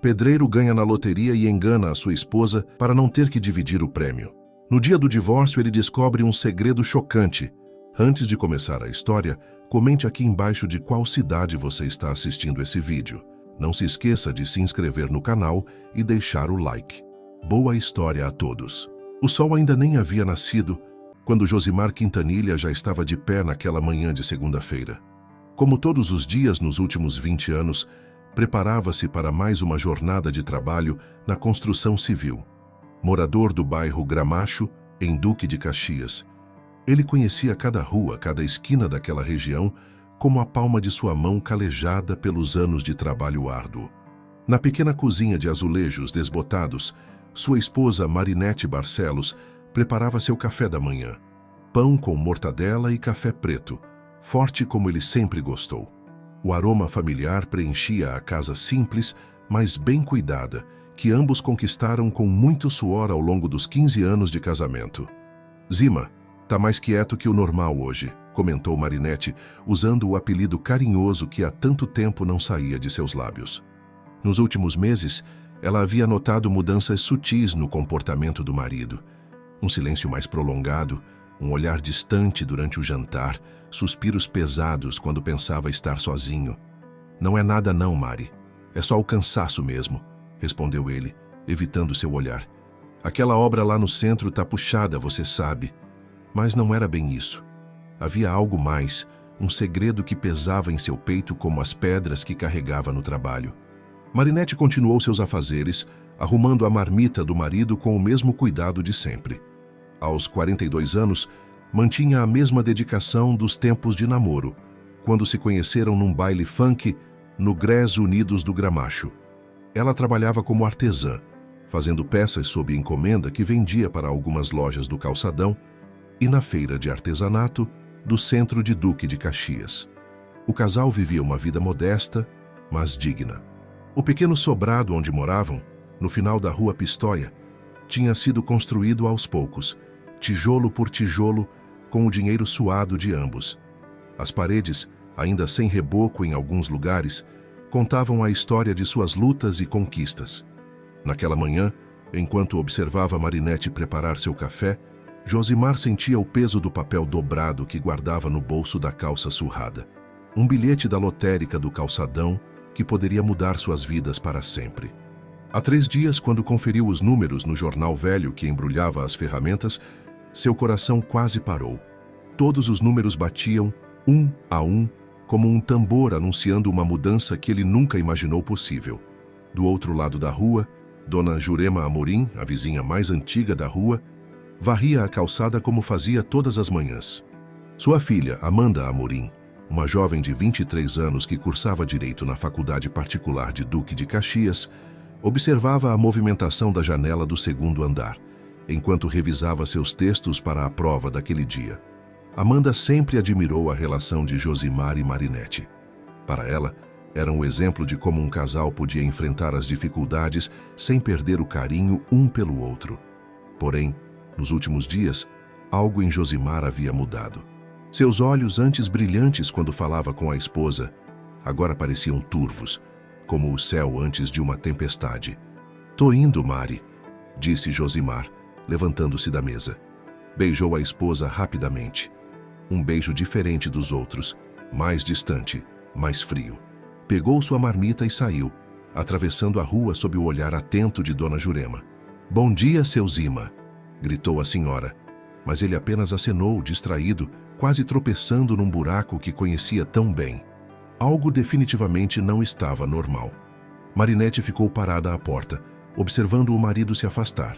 Pedreiro ganha na loteria e engana a sua esposa para não ter que dividir o prêmio. No dia do divórcio, ele descobre um segredo chocante. Antes de começar a história, comente aqui embaixo de qual cidade você está assistindo esse vídeo. Não se esqueça de se inscrever no canal e deixar o like. Boa história a todos. O sol ainda nem havia nascido quando Josimar Quintanilha já estava de pé naquela manhã de segunda-feira. Como todos os dias nos últimos 20 anos, preparava-se para mais uma jornada de trabalho na construção civil. Morador do bairro Gramacho, em Duque de Caxias, ele conhecia cada rua, cada esquina daquela região, como a palma de sua mão calejada pelos anos de trabalho árduo. Na pequena cozinha de azulejos desbotados, sua esposa Marinete Barcelos preparava seu café da manhã. Pão com mortadela e café preto, forte como ele sempre gostou. O aroma familiar preenchia a casa simples, mas bem cuidada, que ambos conquistaram com muito suor ao longo dos 15 anos de casamento. "Zima, tá mais quieto que o normal hoje", comentou Marinete, usando o apelido carinhoso que há tanto tempo não saía de seus lábios. Nos últimos meses, ela havia notado mudanças sutis no comportamento do marido. Um silêncio mais prolongado, um olhar distante durante o jantar, suspiros pesados quando pensava estar sozinho. "Não é nada não, Mari. É só o cansaço mesmo", respondeu ele, evitando seu olhar. "Aquela obra lá no centro tá puxada, você sabe." Mas não era bem isso. Havia algo mais, um segredo que pesava em seu peito como as pedras que carregava no trabalho. Marinete continuou seus afazeres, arrumando a marmita do marido com o mesmo cuidado de sempre. Aos 42 anos, mantinha a mesma dedicação dos tempos de namoro, quando se conheceram num baile funk no Grés Unidos do Gramacho. Ela trabalhava como artesã, fazendo peças sob encomenda que vendia para algumas lojas do calçadão e na feira de artesanato do centro de Duque de Caxias. O casal vivia uma vida modesta, mas digna. O pequeno sobrado onde moravam, no final da rua Pistoia, tinha sido construído aos poucos, tijolo por tijolo, com o dinheiro suado de ambos. As paredes, ainda sem reboco em alguns lugares, contavam a história de suas lutas e conquistas. Naquela manhã, enquanto observava Marinete preparar seu café, Josimar sentia o peso do papel dobrado que guardava no bolso da calça surrada. Um bilhete da lotérica do calçadão que poderia mudar suas vidas para sempre. Há 3 dias, quando conferiu os números no jornal velho que embrulhava as ferramentas, seu coração quase parou. Todos os números batiam, um a um, como um tambor anunciando uma mudança que ele nunca imaginou possível. Do outro lado da rua, Dona Jurema Amorim, a vizinha mais antiga da rua, varria a calçada como fazia todas as manhãs. Sua filha, Amanda Amorim, uma jovem de 23 anos que cursava Direito na faculdade particular de Duque de Caxias, observava a movimentação da janela do 2º andar, enquanto revisava seus textos para a prova daquele dia. Amanda sempre admirou a relação de Josimar e Marinete. Para ela, era um exemplo de como um casal podia enfrentar as dificuldades sem perder o carinho um pelo outro. Porém, nos últimos dias, algo em Josimar havia mudado. Seus olhos, antes brilhantes quando falava com a esposa, agora pareciam turvos, como o céu antes de uma tempestade. "Tô indo, Mari", disse Josimar, levantando-se da mesa. Beijou a esposa rapidamente. Um beijo diferente dos outros, mais distante, mais frio. Pegou sua marmita e saiu, atravessando a rua sob o olhar atento de Dona Jurema. "Bom dia, seu Zima", gritou a senhora, mas ele apenas acenou, distraído, quase tropeçando num buraco que conhecia tão bem. Algo definitivamente não estava normal. Marinete ficou parada à porta, observando o marido se afastar.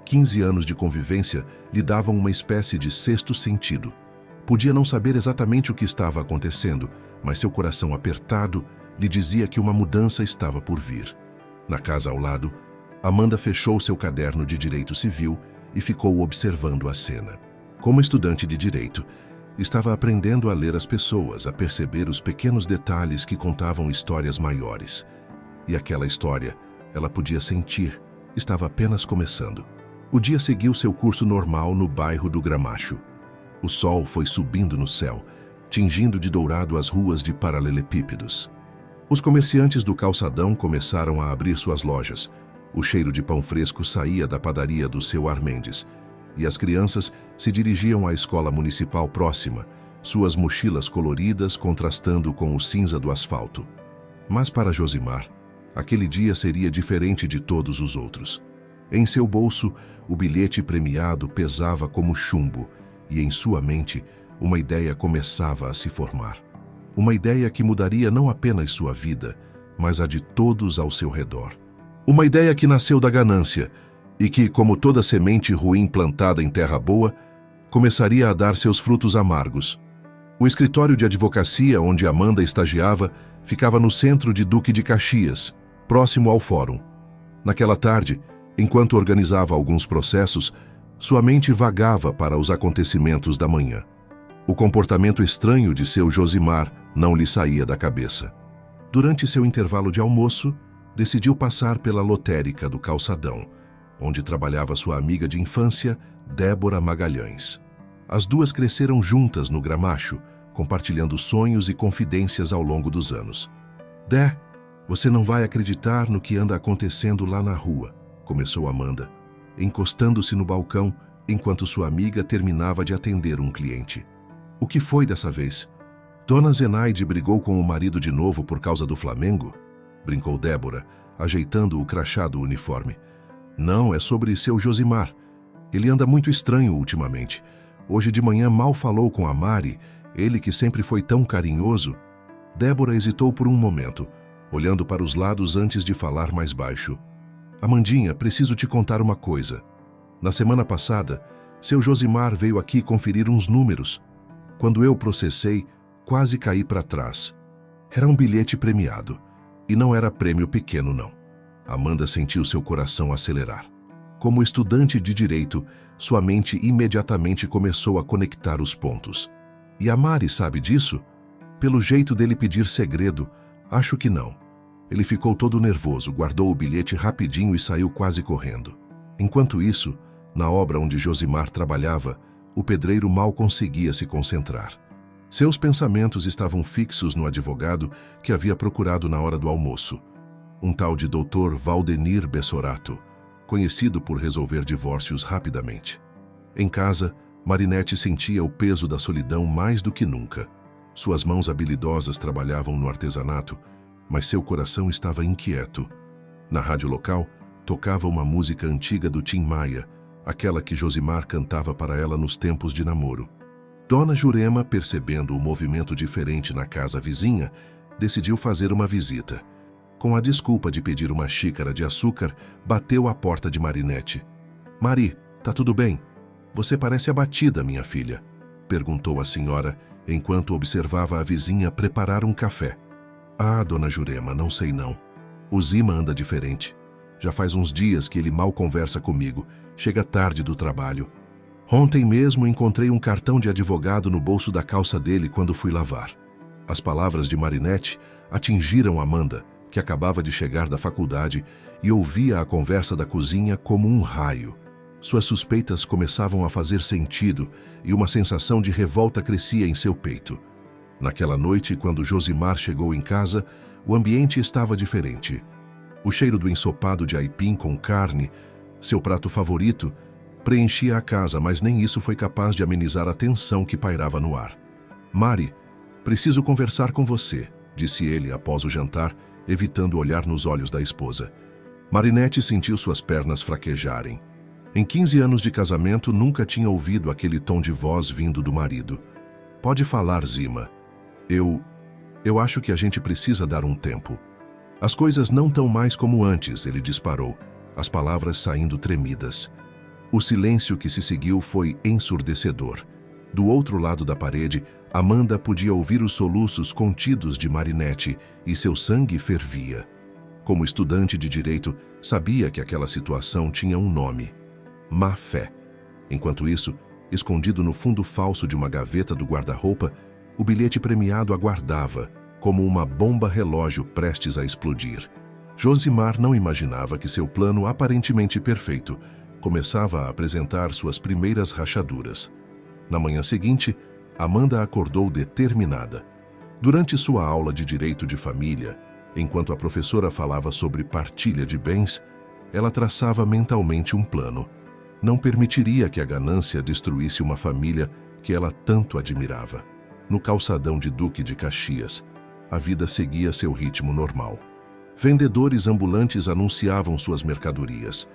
15 anos de convivência lhe davam uma espécie de sexto sentido. Podia não saber exatamente o que estava acontecendo, mas seu coração apertado lhe dizia que uma mudança estava por vir. Na casa ao lado, Amanda fechou seu caderno de Direito Civil e ficou observando a cena. Como estudante de Direito, estava aprendendo a ler as pessoas, a perceber os pequenos detalhes que contavam histórias maiores. E aquela história, ela podia sentir, estava apenas começando. O dia seguiu seu curso normal no bairro do Gramacho. O sol foi subindo no céu, tingindo de dourado as ruas de paralelepípedos. Os comerciantes do calçadão começaram a abrir suas lojas. O cheiro de pão fresco saía da padaria do seu Armendes. E as crianças se dirigiam à escola municipal próxima, suas mochilas coloridas contrastando com o cinza do asfalto. Mas para Josimar, aquele dia seria diferente de todos os outros. Em seu bolso, o bilhete premiado pesava como chumbo, e em sua mente, uma ideia começava a se formar. Uma ideia que mudaria não apenas sua vida, mas a de todos ao seu redor. Uma ideia que nasceu da ganância e que, como toda semente ruim plantada em terra boa, começaria a dar seus frutos amargos. O escritório de advocacia onde Amanda estagiava ficava no centro de Duque de Caxias, próximo ao fórum. Naquela tarde, enquanto organizava alguns processos, sua mente vagava para os acontecimentos da manhã. O comportamento estranho de seu Josimar não lhe saía da cabeça. Durante seu intervalo de almoço, decidiu passar pela lotérica do calçadão, onde trabalhava sua amiga de infância, Débora Magalhães. As duas cresceram juntas no Gramacho, compartilhando sonhos e confidências ao longo dos anos. Dé, você não vai acreditar no que anda acontecendo lá na rua, começou Amanda, encostando-se no balcão enquanto sua amiga terminava de atender um cliente. O que foi dessa vez? Dona Zenaide brigou com o marido de novo por causa do Flamengo? Brincou Débora, ajeitando o crachá do uniforme. Não, é sobre seu Josimar. Ele anda muito estranho ultimamente. Hoje de manhã mal falou com a Mari, ele que sempre foi tão carinhoso. Débora hesitou por um momento, olhando para os lados antes de falar mais baixo. Amandinha, preciso te contar uma coisa. Na semana passada, seu Josimar veio aqui conferir uns números. Quando eu processei, quase caí para trás. Era um bilhete premiado. E não era prêmio pequeno, não. Amanda sentiu seu coração acelerar. Como estudante de direito, sua mente imediatamente começou a conectar os pontos. E a Mari sabe disso? Pelo jeito dele pedir segredo, acho que não. Ele ficou todo nervoso, guardou o bilhete rapidinho e saiu quase correndo. Enquanto isso, na obra onde Josimar trabalhava, o pedreiro mal conseguia se concentrar. Seus pensamentos estavam fixos no advogado que havia procurado na hora do almoço. Um tal de Dr. Valdenir Bessorato, conhecido por resolver divórcios rapidamente. Em casa, Marinette sentia o peso da solidão mais do que nunca. Suas mãos habilidosas trabalhavam no artesanato, mas seu coração estava inquieto. Na rádio local, tocava uma música antiga do Tim Maia, aquela que Josimar cantava para ela nos tempos de namoro. Dona Jurema, percebendo o movimento diferente na casa vizinha, decidiu fazer uma visita. Com a desculpa de pedir uma xícara de açúcar, bateu à porta de Marinette. Mari, tá tudo bem? Você parece abatida, minha filha, perguntou a senhora, enquanto observava a vizinha preparar um café. Ah, dona Jurema, não sei não. O Zima anda diferente. Já faz uns dias que ele mal conversa comigo, chega tarde do trabalho. Ontem mesmo encontrei um cartão de advogado no bolso da calça dele quando fui lavar. As palavras de Marinette atingiram Amanda, que acabava de chegar da faculdade e ouvia a conversa da cozinha como um raio. Suas suspeitas começavam a fazer sentido e uma sensação de revolta crescia em seu peito. Naquela noite, quando Josimar chegou em casa, o ambiente estava diferente. O cheiro do ensopado de aipim com carne, seu prato favorito, preenchia a casa, mas nem isso foi capaz de amenizar a tensão que pairava no ar. Mari, preciso conversar com você, disse ele após o jantar, evitando olhar nos olhos da esposa. Marinette sentiu suas pernas fraquejarem. Em 15 anos de casamento, nunca tinha ouvido aquele tom de voz vindo do marido. Pode falar, Zima. Eu acho que a gente precisa dar um tempo. As coisas não estão mais como antes, ele disparou, as palavras saindo tremidas. O silêncio que se seguiu foi ensurdecedor. Do outro lado da parede, Amanda podia ouvir os soluços contidos de Marinette e seu sangue fervia. Como estudante de direito, sabia que aquela situação tinha um nome: má fé. Enquanto isso, escondido no fundo falso de uma gaveta do guarda-roupa, o bilhete premiado aguardava, como uma bomba relógio prestes a explodir. Josimar não imaginava que seu plano aparentemente perfeito começava a apresentar suas primeiras rachaduras. Na manhã seguinte, Amanda acordou determinada. Durante sua aula de direito de família, Enquanto a professora falava sobre partilha de bens, ela traçava mentalmente um plano. Não permitiria que a ganância destruísse uma família que ela tanto admirava. No calçadão de Duque de Caxias, a vida seguia seu ritmo normal. Vendedores ambulantes anunciavam suas mercadorias.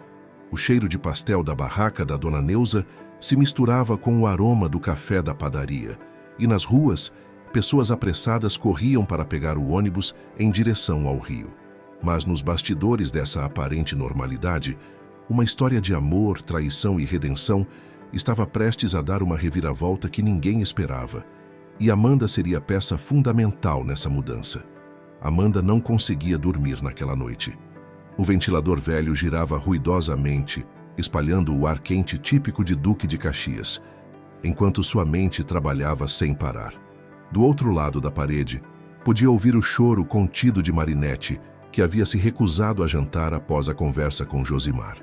O cheiro de pastel da barraca da Dona Neuza se misturava com o aroma do café da padaria. E nas ruas, pessoas apressadas corriam para pegar o ônibus em direção ao rio. Mas nos bastidores dessa aparente normalidade, uma história de amor, traição e redenção estava prestes a dar uma reviravolta que ninguém esperava. E Amanda seria peça fundamental nessa mudança. Amanda não conseguia dormir naquela noite. O ventilador velho girava ruidosamente, espalhando o ar quente típico de Duque de Caxias, enquanto sua mente trabalhava sem parar. Do outro lado da parede, podia ouvir o choro contido de Marinette, que havia se recusado a jantar após a conversa com Josimar.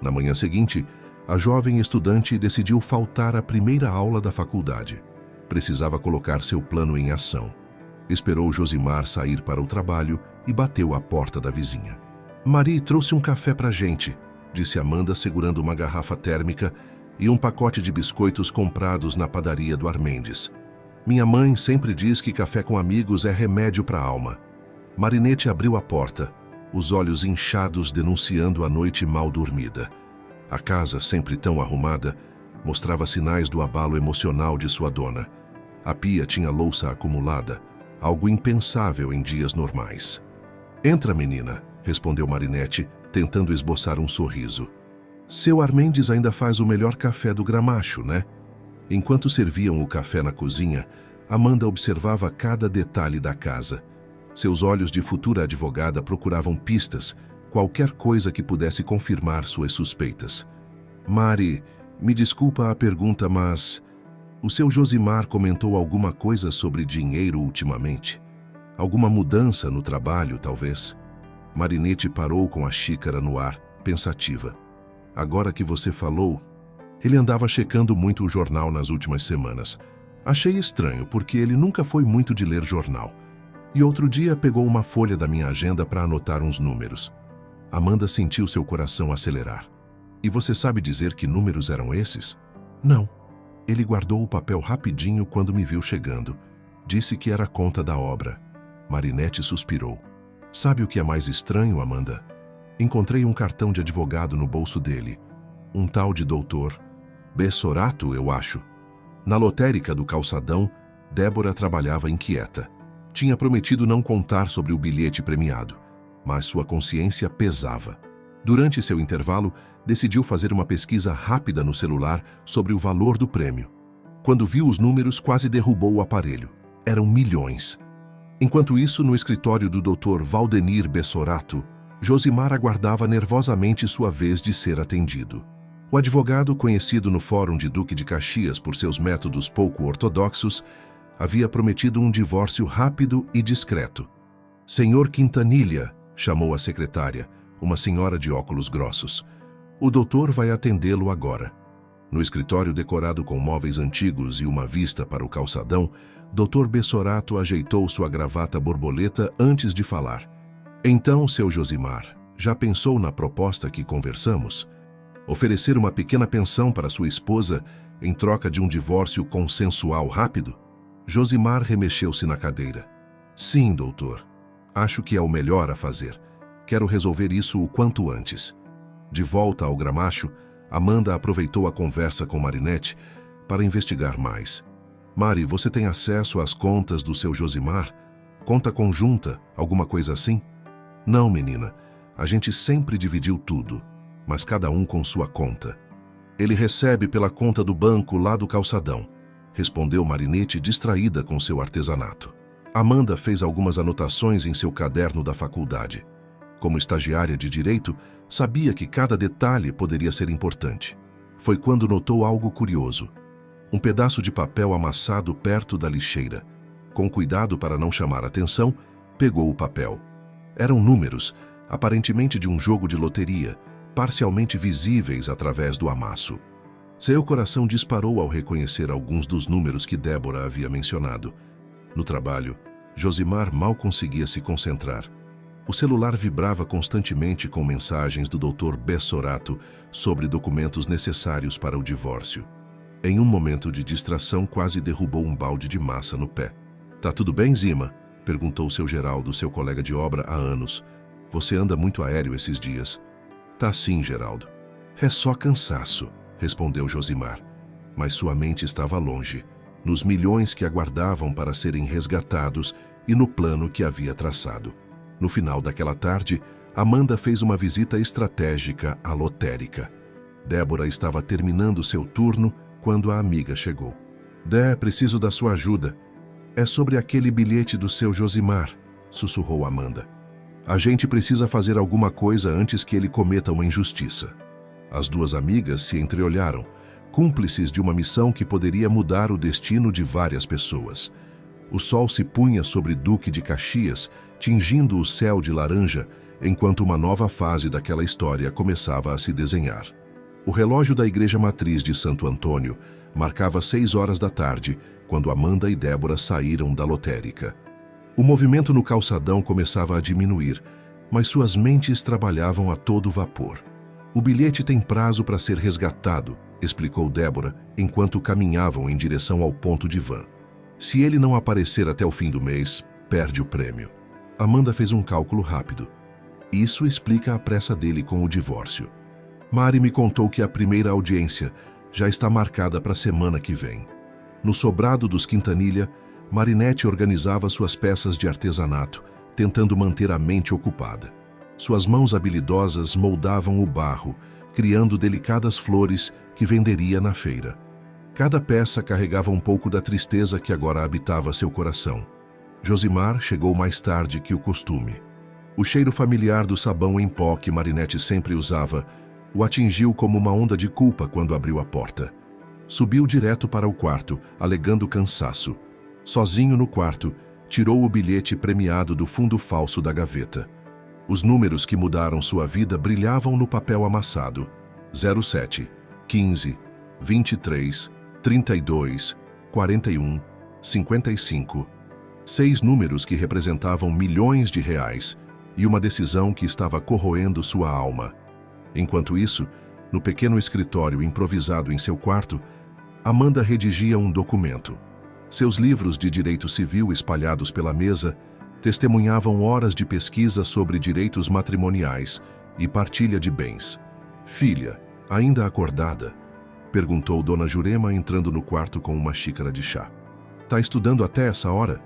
Na manhã seguinte, a jovem estudante decidiu faltar à primeira aula da faculdade. Precisava colocar seu plano em ação. Esperou Josimar sair para o trabalho e bateu à porta da vizinha. "Mari trouxe um café pra gente", disse Amanda segurando uma garrafa térmica e um pacote de biscoitos comprados na padaria do Armendes. "Minha mãe sempre diz que café com amigos é remédio para a alma." Marinette abriu a porta, os olhos inchados denunciando a noite mal dormida. A casa, sempre tão arrumada, mostrava sinais do abalo emocional de sua dona. A pia tinha louça acumulada, algo impensável em dias normais. "Entra, menina", respondeu Marinette, tentando esboçar um sorriso. "Seu Armendes ainda faz o melhor café do Gramacho, né?" Enquanto serviam o café na cozinha, Amanda observava cada detalhe da casa. Seus olhos de futura advogada procuravam pistas, qualquer coisa que pudesse confirmar suas suspeitas. "Mari, me desculpa a pergunta, mas o seu Josimar comentou alguma coisa sobre dinheiro ultimamente? Alguma mudança no trabalho, talvez?" Marinette parou com a xícara no ar, pensativa. "Agora que você falou, ele andava checando muito o jornal nas últimas semanas. Achei estranho, porque ele nunca foi muito de ler jornal. E outro dia pegou uma folha da minha agenda para anotar uns números." Amanda sentiu seu coração acelerar. "E você sabe dizer que números eram esses?" "Não." Ele guardou o papel rapidinho quando me viu chegando. Disse que era a conta da obra. Marinette suspirou. "Sabe o que é mais estranho, Amanda? Encontrei um cartão de advogado no bolso dele. Um tal de doutor Bessorato, eu acho." Na lotérica do calçadão, Débora trabalhava inquieta. Tinha prometido não contar sobre o bilhete premiado, mas sua consciência pesava. Durante seu intervalo, decidiu fazer uma pesquisa rápida no celular sobre o valor do prêmio. Quando viu os números, quase derrubou o aparelho. Eram milhões. Enquanto isso, no escritório do Dr. Valdenir Bessorato, Josimar aguardava nervosamente sua vez de ser atendido. O advogado, conhecido no Fórum de Duque de Caxias por seus métodos pouco ortodoxos, havia prometido um divórcio rápido e discreto. "Senhor Quintanilha", chamou a secretária, uma senhora de óculos grossos. "O doutor vai atendê-lo agora." No escritório decorado com móveis antigos e uma vista para o calçadão, Dr. Bessorato ajeitou sua gravata borboleta antes de falar. "Então, seu Josimar, já pensou na proposta que conversamos? Oferecer uma pequena pensão para sua esposa em troca de um divórcio consensual rápido?" Josimar remexeu-se na cadeira. "Sim, doutor. Acho que é o melhor a fazer. Quero resolver isso o quanto antes." De volta ao Gramacho, Amanda aproveitou a conversa com Marinette para investigar mais. "Mari, você tem acesso às contas do seu Josimar? Conta conjunta, alguma coisa assim?" "Não, menina. A gente sempre dividiu tudo, mas cada um com sua conta. Ele recebe pela conta do banco lá do calçadão", respondeu Marinette, distraída com seu artesanato. Amanda fez algumas anotações em seu caderno da faculdade. Como estagiária de direito, sabia que cada detalhe poderia ser importante. Foi quando notou algo curioso. Um pedaço de papel amassado perto da lixeira. Com cuidado para não chamar atenção, pegou o papel. Eram números, aparentemente de um jogo de loteria, parcialmente visíveis através do amasso. Seu coração disparou ao reconhecer alguns dos números que Débora havia mencionado. No trabalho, Josimar mal conseguia se concentrar. O celular vibrava constantemente com mensagens do Dr. Bessorato sobre documentos necessários para o divórcio. Em um momento de distração, quase derrubou um balde de massa no pé. "Tá tudo bem, Zima?" perguntou seu Geraldo, seu colega de obra há anos. "Você anda muito aéreo esses dias." "Tá sim, Geraldo." "É só cansaço", respondeu Josimar. Mas sua mente estava longe, nos milhões que aguardavam para serem resgatados e no plano que havia traçado. No final daquela tarde, Amanda fez uma visita estratégica à lotérica. Débora estava terminando seu turno quando a amiga chegou. "Dé, preciso da sua ajuda. É sobre aquele bilhete do seu Josimar", sussurrou Amanda. "A gente precisa fazer alguma coisa antes que ele cometa uma injustiça." As duas amigas se entreolharam, cúmplices de uma missão que poderia mudar o destino de várias pessoas. O sol se punha sobre Duque de Caxias, tingindo o céu de laranja, enquanto uma nova fase daquela história começava a se desenhar. O relógio da Igreja Matriz de Santo Antônio marcava 6 horas da tarde, quando Amanda e Débora saíram da lotérica. O movimento no calçadão começava a diminuir, mas suas mentes trabalhavam a todo vapor. "O bilhete tem prazo para ser resgatado", explicou Débora, enquanto caminhavam em direção ao ponto de van. "Se ele não aparecer até o fim do mês, perde o prêmio." Amanda fez um cálculo rápido. Isso explica a pressa dele com o divórcio. "Mari me contou que a primeira audiência já está marcada para a semana que vem." No sobrado dos Quintanilha, Marinette organizava suas peças de artesanato, tentando manter a mente ocupada. Suas mãos habilidosas moldavam o barro, criando delicadas flores que venderia na feira. Cada peça carregava um pouco da tristeza que agora habitava seu coração. Josimar chegou mais tarde que o costume. O cheiro familiar do sabão em pó que Marinette sempre usava o atingiu como uma onda de culpa quando abriu a porta. Subiu direto para o quarto, alegando cansaço. Sozinho no quarto, tirou o bilhete premiado do fundo falso da gaveta. Os números que mudaram sua vida brilhavam no papel amassado. 07, 15, 23, 32, 41, 55. 6 números que representavam milhões de reais e uma decisão que estava corroendo sua alma. Enquanto isso, no pequeno escritório improvisado em seu quarto, Amanda redigia um documento. Seus livros de direito civil espalhados pela mesa testemunhavam horas de pesquisa sobre direitos matrimoniais e partilha de bens. "Filha, ainda acordada?" perguntou Dona Jurema entrando no quarto com uma xícara de chá. "Tá estudando até essa hora?"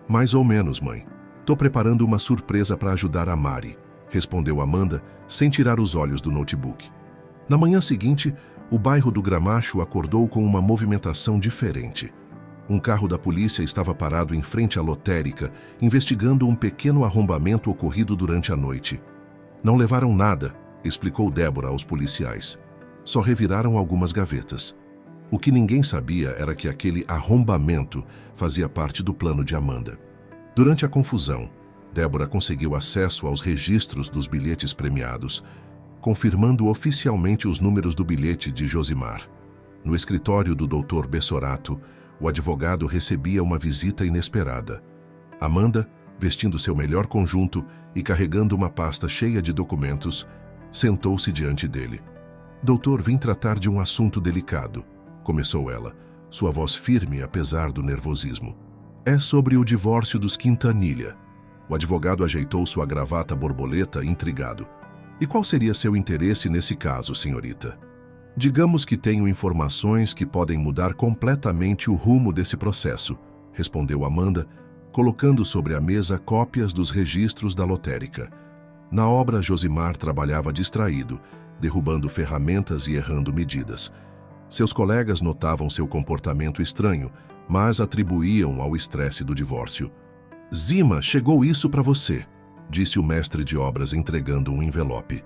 "Mais ou menos, mãe. Tô preparando uma surpresa para ajudar a Mari", respondeu Amanda, sem tirar os olhos do notebook. Na manhã seguinte, o bairro do Gramacho acordou com uma movimentação diferente. Um carro da polícia estava parado em frente à lotérica, investigando um pequeno arrombamento ocorrido durante a noite. "Não levaram nada", explicou Débora aos policiais. "Só reviraram algumas gavetas." O que ninguém sabia era que aquele arrombamento fazia parte do plano de Amanda. Durante a confusão, Débora conseguiu acesso aos registros dos bilhetes premiados, confirmando oficialmente os números do bilhete de Josimar. No escritório do Dr. Bessorato, o advogado recebia uma visita inesperada. Amanda, vestindo seu melhor conjunto e carregando uma pasta cheia de documentos, sentou-se diante dele. "Doutor, vim tratar de um assunto delicado", começou ela, sua voz firme apesar do nervosismo. "É sobre o divórcio dos Quintanilha." O advogado ajeitou sua gravata borboleta, intrigado. "E qual seria seu interesse nesse caso, senhorita?" "Digamos que tenho informações que podem mudar completamente o rumo desse processo", respondeu Amanda, colocando sobre a mesa cópias dos registros da lotérica. Na obra, Josimar trabalhava distraído, derrubando ferramentas e errando medidas. Seus colegas notavam seu comportamento estranho, mas atribuíam ao estresse do divórcio. "Zima, chegou isso para você", disse o mestre de obras entregando um envelope.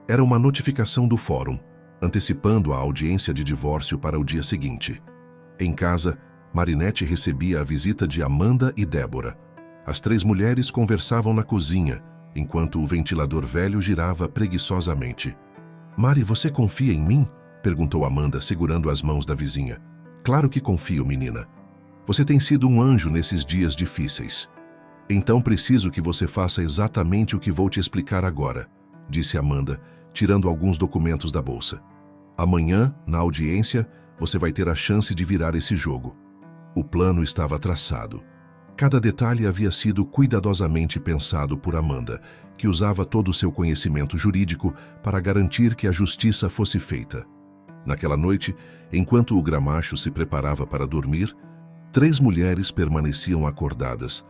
Era uma notificação do fórum, antecipando a audiência de divórcio para o dia seguinte. Em casa, Marinette recebia a visita de Amanda e Débora. As 3 mulheres conversavam na cozinha, enquanto o ventilador velho girava preguiçosamente. "Mari, você confia em mim?" perguntou Amanda, segurando as mãos da vizinha. "Claro que confio, menina. Você tem sido um anjo nesses dias difíceis." Então preciso que você faça exatamente o que vou te explicar agora, disse Amanda, tirando alguns documentos da bolsa. Amanhã, na audiência, você vai ter a chance de virar esse jogo. O plano estava traçado. Cada detalhe havia sido cuidadosamente pensado por Amanda, que usava todo o seu conhecimento jurídico para garantir que a justiça fosse feita. Naquela noite, enquanto o Gramacho se preparava para dormir, 3 mulheres permaneciam acordadas,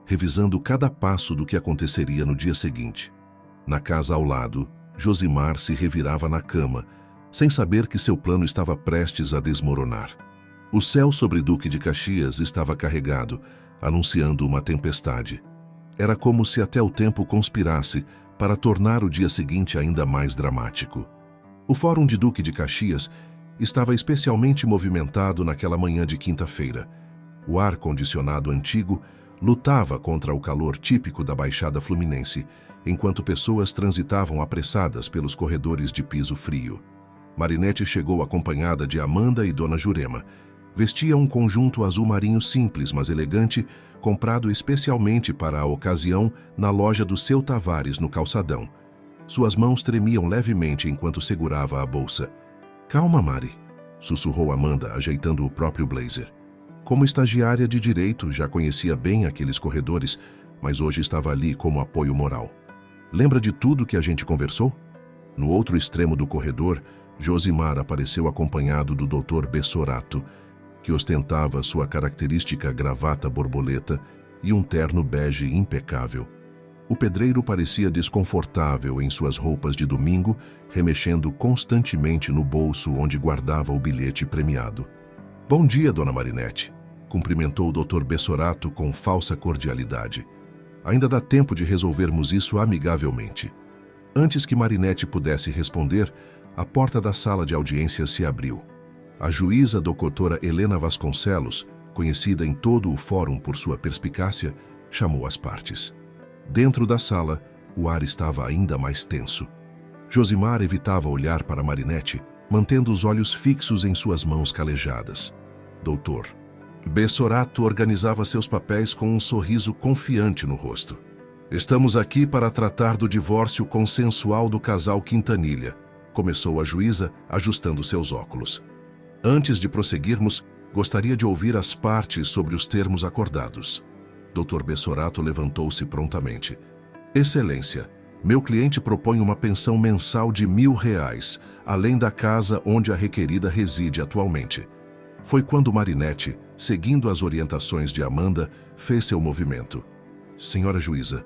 revisando cada passo do que aconteceria no dia seguinte. Na casa ao lado, Josimar se revirava na cama, sem saber que seu plano estava prestes a desmoronar. O céu sobre Duque de Caxias estava carregado, anunciando uma tempestade. Era como se até o tempo conspirasse para tornar o dia seguinte ainda mais dramático. O Fórum de Duque de Caxias estava especialmente movimentado naquela manhã de quinta-feira. O ar-condicionado antigo lutava contra o calor típico da Baixada Fluminense, enquanto pessoas transitavam apressadas pelos corredores de piso frio. Marinette chegou acompanhada de Amanda e Dona Jurema. Vestia um conjunto azul marinho simples, mas elegante, comprado especialmente para a ocasião na loja do Seu Tavares, no Calçadão. Suas mãos tremiam levemente enquanto segurava a bolsa. "Calma, Mari", sussurrou Amanda, ajeitando o próprio blazer. Como estagiária de direito, já conhecia bem aqueles corredores, mas hoje estava ali como apoio moral. "Lembra de tudo que a gente conversou?" No outro extremo do corredor, Josimar apareceu acompanhado do Dr. Bessorato, que ostentava sua característica gravata borboleta e um terno bege impecável. O pedreiro parecia desconfortável em suas roupas de domingo, remexendo constantemente no bolso onde guardava o bilhete premiado. "Bom dia, Dona Marinette", cumprimentou o Dr. Bessorato com falsa cordialidade. "Ainda dá tempo de resolvermos isso amigavelmente." Antes que Marinette pudesse responder, a porta da sala de audiências se abriu. A juíza doutora Helena Vasconcelos, conhecida em todo o fórum por sua perspicácia, chamou as partes. Dentro da sala, o ar estava ainda mais tenso. Josimar evitava olhar para Marinette, mantendo os olhos fixos em suas mãos calejadas. Doutor Bessorato organizava seus papéis com um sorriso confiante no rosto. "Estamos aqui para tratar do divórcio consensual do casal Quintanilha", começou a juíza, ajustando seus óculos. "Antes de prosseguirmos, gostaria de ouvir as partes sobre os termos acordados." Dr. Bessorato levantou-se prontamente. "Excelência, meu cliente propõe uma pensão mensal de R$ 1.000, além da casa onde a requerida reside atualmente." Foi quando Marinette, seguindo as orientações de Amanda, fez seu movimento. "Senhora juíza,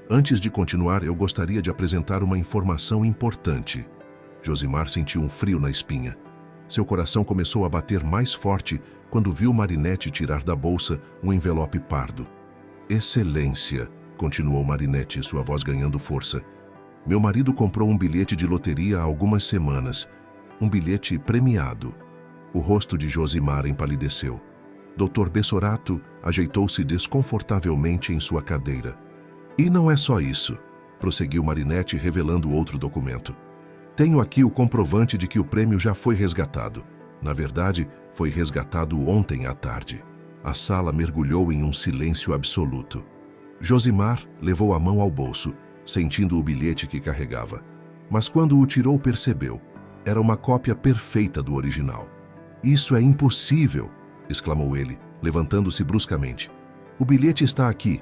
antes de continuar, eu gostaria de apresentar uma informação importante." Josimar sentiu um frio na espinha. Seu coração começou a bater mais forte quando viu Marinette tirar da bolsa um envelope pardo. "Excelência", continuou Marinette, sua voz ganhando força. "Meu marido comprou um bilhete de loteria há algumas semanas. Um bilhete premiado." O rosto de Josimar empalideceu. Dr. Bessorato ajeitou-se desconfortavelmente em sua cadeira. "E não é só isso", prosseguiu Marinette, revelando outro documento. "Tenho aqui o comprovante de que o prêmio já foi resgatado. Na verdade, foi resgatado ontem à tarde." A sala mergulhou em um silêncio absoluto. Josimar levou a mão ao bolso, sentindo o bilhete que carregava. Mas quando o tirou, percebeu. Era uma cópia perfeita do original. "Isso é impossível!" exclamou ele, levantando-se bruscamente. "O bilhete está aqui."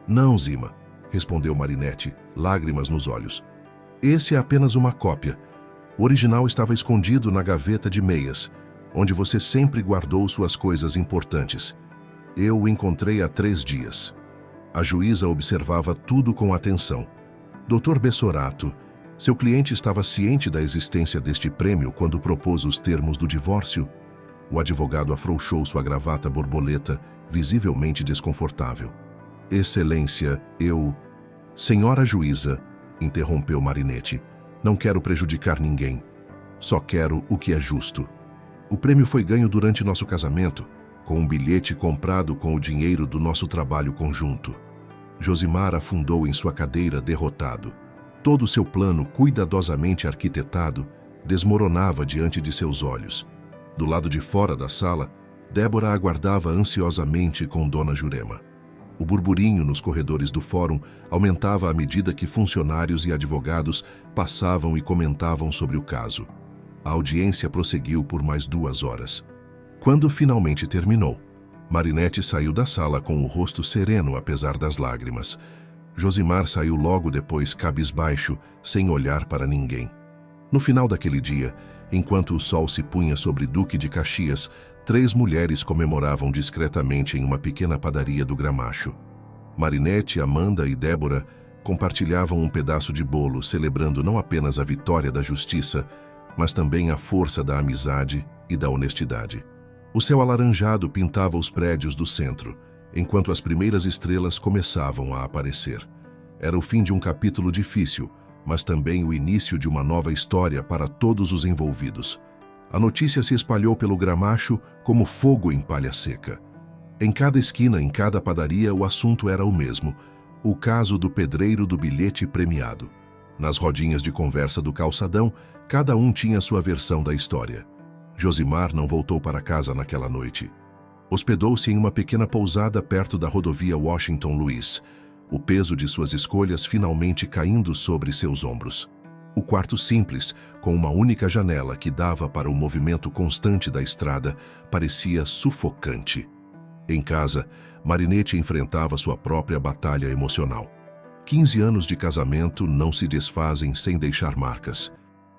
"Não, Zima", respondeu Marinette, lágrimas nos olhos. "Esse é apenas uma cópia. O original estava escondido na gaveta de meias, onde você sempre guardou suas coisas importantes. Eu o encontrei há 3 dias." A juíza observava tudo com atenção. "Dr. Bessorato, seu cliente estava ciente da existência deste prêmio quando propôs os termos do divórcio?" O advogado afrouxou sua gravata borboleta, visivelmente desconfortável. "Excelência, eu..." "Senhora juíza", interrompeu Marinette, "não quero prejudicar ninguém. Só quero o que é justo. O prêmio foi ganho durante nosso casamento, com um bilhete comprado com o dinheiro do nosso trabalho conjunto." Josimar afundou em sua cadeira, derrotado. Todo seu plano, cuidadosamente arquitetado, desmoronava diante de seus olhos. Do lado de fora da sala, Débora aguardava ansiosamente com Dona Jurema. O burburinho nos corredores do fórum aumentava à medida que funcionários e advogados passavam e comentavam sobre o caso. A audiência prosseguiu por mais 2 horas. Quando finalmente terminou, Marinette saiu da sala com o rosto sereno apesar das lágrimas. Josimar saiu logo depois cabisbaixo, sem olhar para ninguém. No final daquele dia, enquanto o sol se punha sobre Duque de Caxias, 3 mulheres comemoravam discretamente em uma pequena padaria do Gramacho. Marinette, Amanda e Débora compartilhavam um pedaço de bolo, celebrando não apenas a vitória da justiça, mas também a força da amizade e da honestidade. O céu alaranjado pintava os prédios do centro, enquanto as primeiras estrelas começavam a aparecer. Era o fim de um capítulo difícil, mas também o início de uma nova história para todos os envolvidos. A notícia se espalhou pelo Gramacho como fogo em palha seca. Em cada esquina, em cada padaria, o assunto era o mesmo: o caso do pedreiro do bilhete premiado. Nas rodinhas de conversa do calçadão, cada um tinha sua versão da história. Josimar não voltou para casa naquela noite. Hospedou-se em uma pequena pousada perto da rodovia Washington Luiz, o peso de suas escolhas finalmente caindo sobre seus ombros. O quarto simples, com uma única janela que dava para o movimento constante da estrada, parecia sufocante. Em casa, Marinette enfrentava sua própria batalha emocional. 15 anos de casamento não se desfazem sem deixar marcas.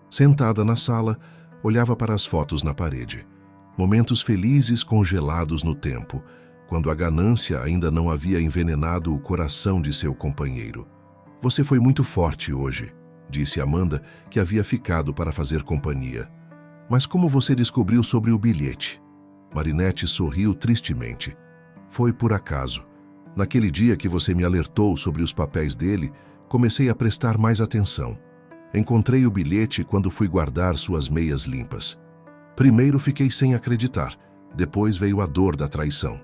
Sentada na sala, olhava para as fotos na parede. Momentos felizes congelados no tempo, quando a ganância ainda não havia envenenado o coração de seu companheiro. "Você foi muito forte hoje", disse Amanda, que havia ficado para fazer companhia. "Mas como você descobriu sobre o bilhete?" Marinette sorriu tristemente. "Foi por acaso. Naquele dia que você me alertou sobre os papéis dele, comecei a prestar mais atenção. Encontrei o bilhete quando fui guardar suas meias limpas. Primeiro fiquei sem acreditar, depois veio a dor da traição.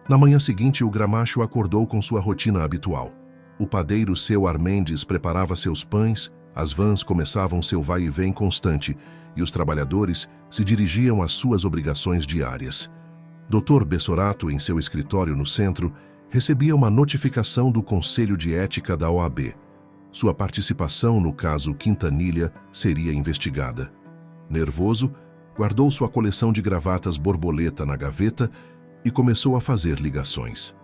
Na manhã seguinte, o Gramacho acordou com sua rotina habitual. O padeiro seu Armendes preparava seus pães, as vans começavam seu vai e vem constante e os trabalhadores se dirigiam às suas obrigações diárias. Dr. Bessorato, em seu escritório no centro, recebia uma notificação do Conselho de Ética da OAB. Sua participação no caso Quintanilha seria investigada. Nervoso, guardou sua coleção de gravatas borboleta na gaveta e começou a fazer ligações.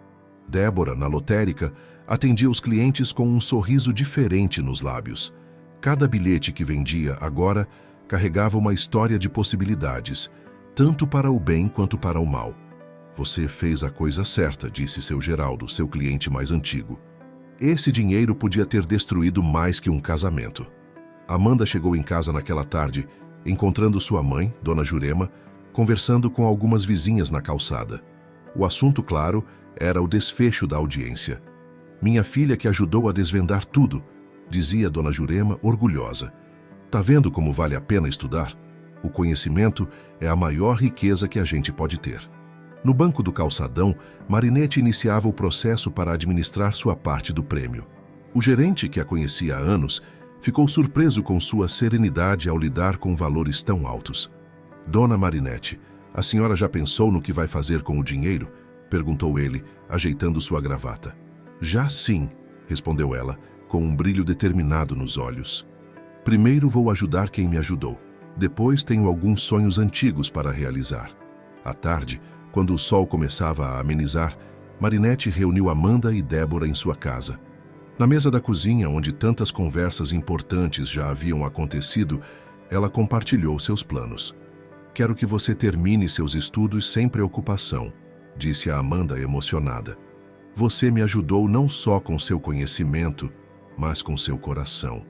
Débora, na lotérica, atendia os clientes com um sorriso diferente nos lábios. Cada bilhete que vendia agora carregava uma história de possibilidades, tanto para o bem quanto para o mal. "Você fez a coisa certa", disse seu Geraldo, seu cliente mais antigo. Esse dinheiro podia ter destruído mais que um casamento. Amanda chegou em casa naquela tarde, encontrando sua mãe, Dona Jurema, conversando com algumas vizinhas na calçada. O assunto, claro, era o desfecho da audiência. "Minha filha que ajudou a desvendar tudo", dizia Dona Jurema, orgulhosa. "Tá vendo como vale a pena estudar? O conhecimento é a maior riqueza que a gente pode ter." No banco do calçadão, Marinette iniciava o processo para administrar sua parte do prêmio. O gerente, que a conhecia há anos, ficou surpreso com sua serenidade ao lidar com valores tão altos. "Dona Marinette, a senhora já pensou no que vai fazer com o dinheiro?" perguntou ele, ajeitando sua gravata. "Já sim", respondeu ela, com um brilho determinado nos olhos. "Primeiro vou ajudar quem me ajudou. Depois tenho alguns sonhos antigos para realizar." À tarde, quando o sol começava a amenizar, Marinette reuniu Amanda e Débora em sua casa. Na mesa da cozinha, onde tantas conversas importantes já haviam acontecido, ela compartilhou seus planos. "Quero que você termine seus estudos sem preocupação", disse a Amanda emocionada. "Você me ajudou não só com seu conhecimento, mas com seu coração."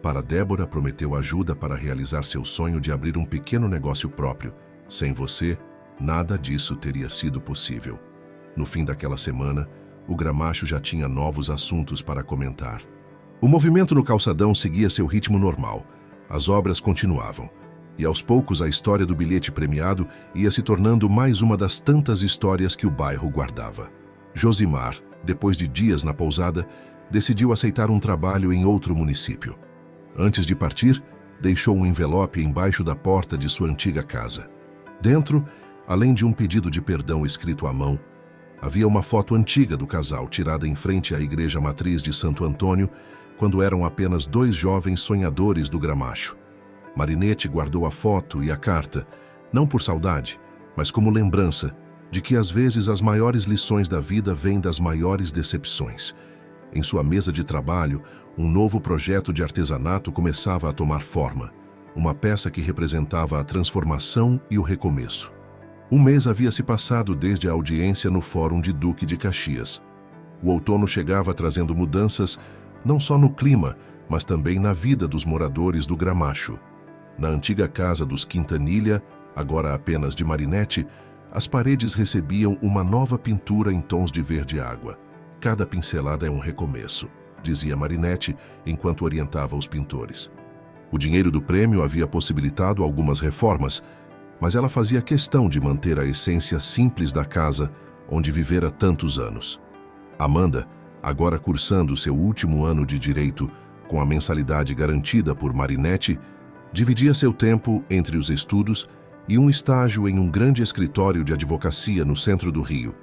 Para Débora, prometeu ajuda para realizar seu sonho de abrir um pequeno negócio próprio. "Sem você, nada disso teria sido possível." No fim daquela semana, o Gramacho já tinha novos assuntos para comentar. O movimento no calçadão seguia seu ritmo normal. As obras continuavam. E aos poucos a história do bilhete premiado ia se tornando mais uma das tantas histórias que o bairro guardava. Josimar, depois de dias na pousada, decidiu aceitar um trabalho em outro município. Antes de partir, deixou um envelope embaixo da porta de sua antiga casa. Dentro, além de um pedido de perdão escrito à mão, Havia uma foto antiga do casal tirada em frente à igreja matriz de Santo Antônio, quando eram apenas dois jovens sonhadores do Gramacho. Marinette guardou a foto e a carta, não por saudade, mas como lembrança de que às vezes as maiores lições da vida vêm das maiores decepções. Em sua mesa de trabalho, um novo projeto de artesanato começava a tomar forma, uma peça que representava a transformação e o recomeço. Um mês havia se passado desde a audiência no Fórum de Duque de Caxias. O outono chegava trazendo mudanças não só no clima, mas também na vida dos moradores do Gramacho. Na antiga casa dos Quintanilha, agora apenas de Marinette, as paredes recebiam uma nova pintura em tons de verde água. Cada pincelada é um recomeço, dizia Marinette enquanto orientava os pintores. O dinheiro do prêmio havia possibilitado algumas reformas, mas ela fazia questão de manter a essência simples da casa onde vivera tantos anos. Amanda, agora cursando seu último ano de direito, com a mensalidade garantida por Marinette, dividia seu tempo entre os estudos e um estágio em um grande escritório de advocacia no centro do Rio.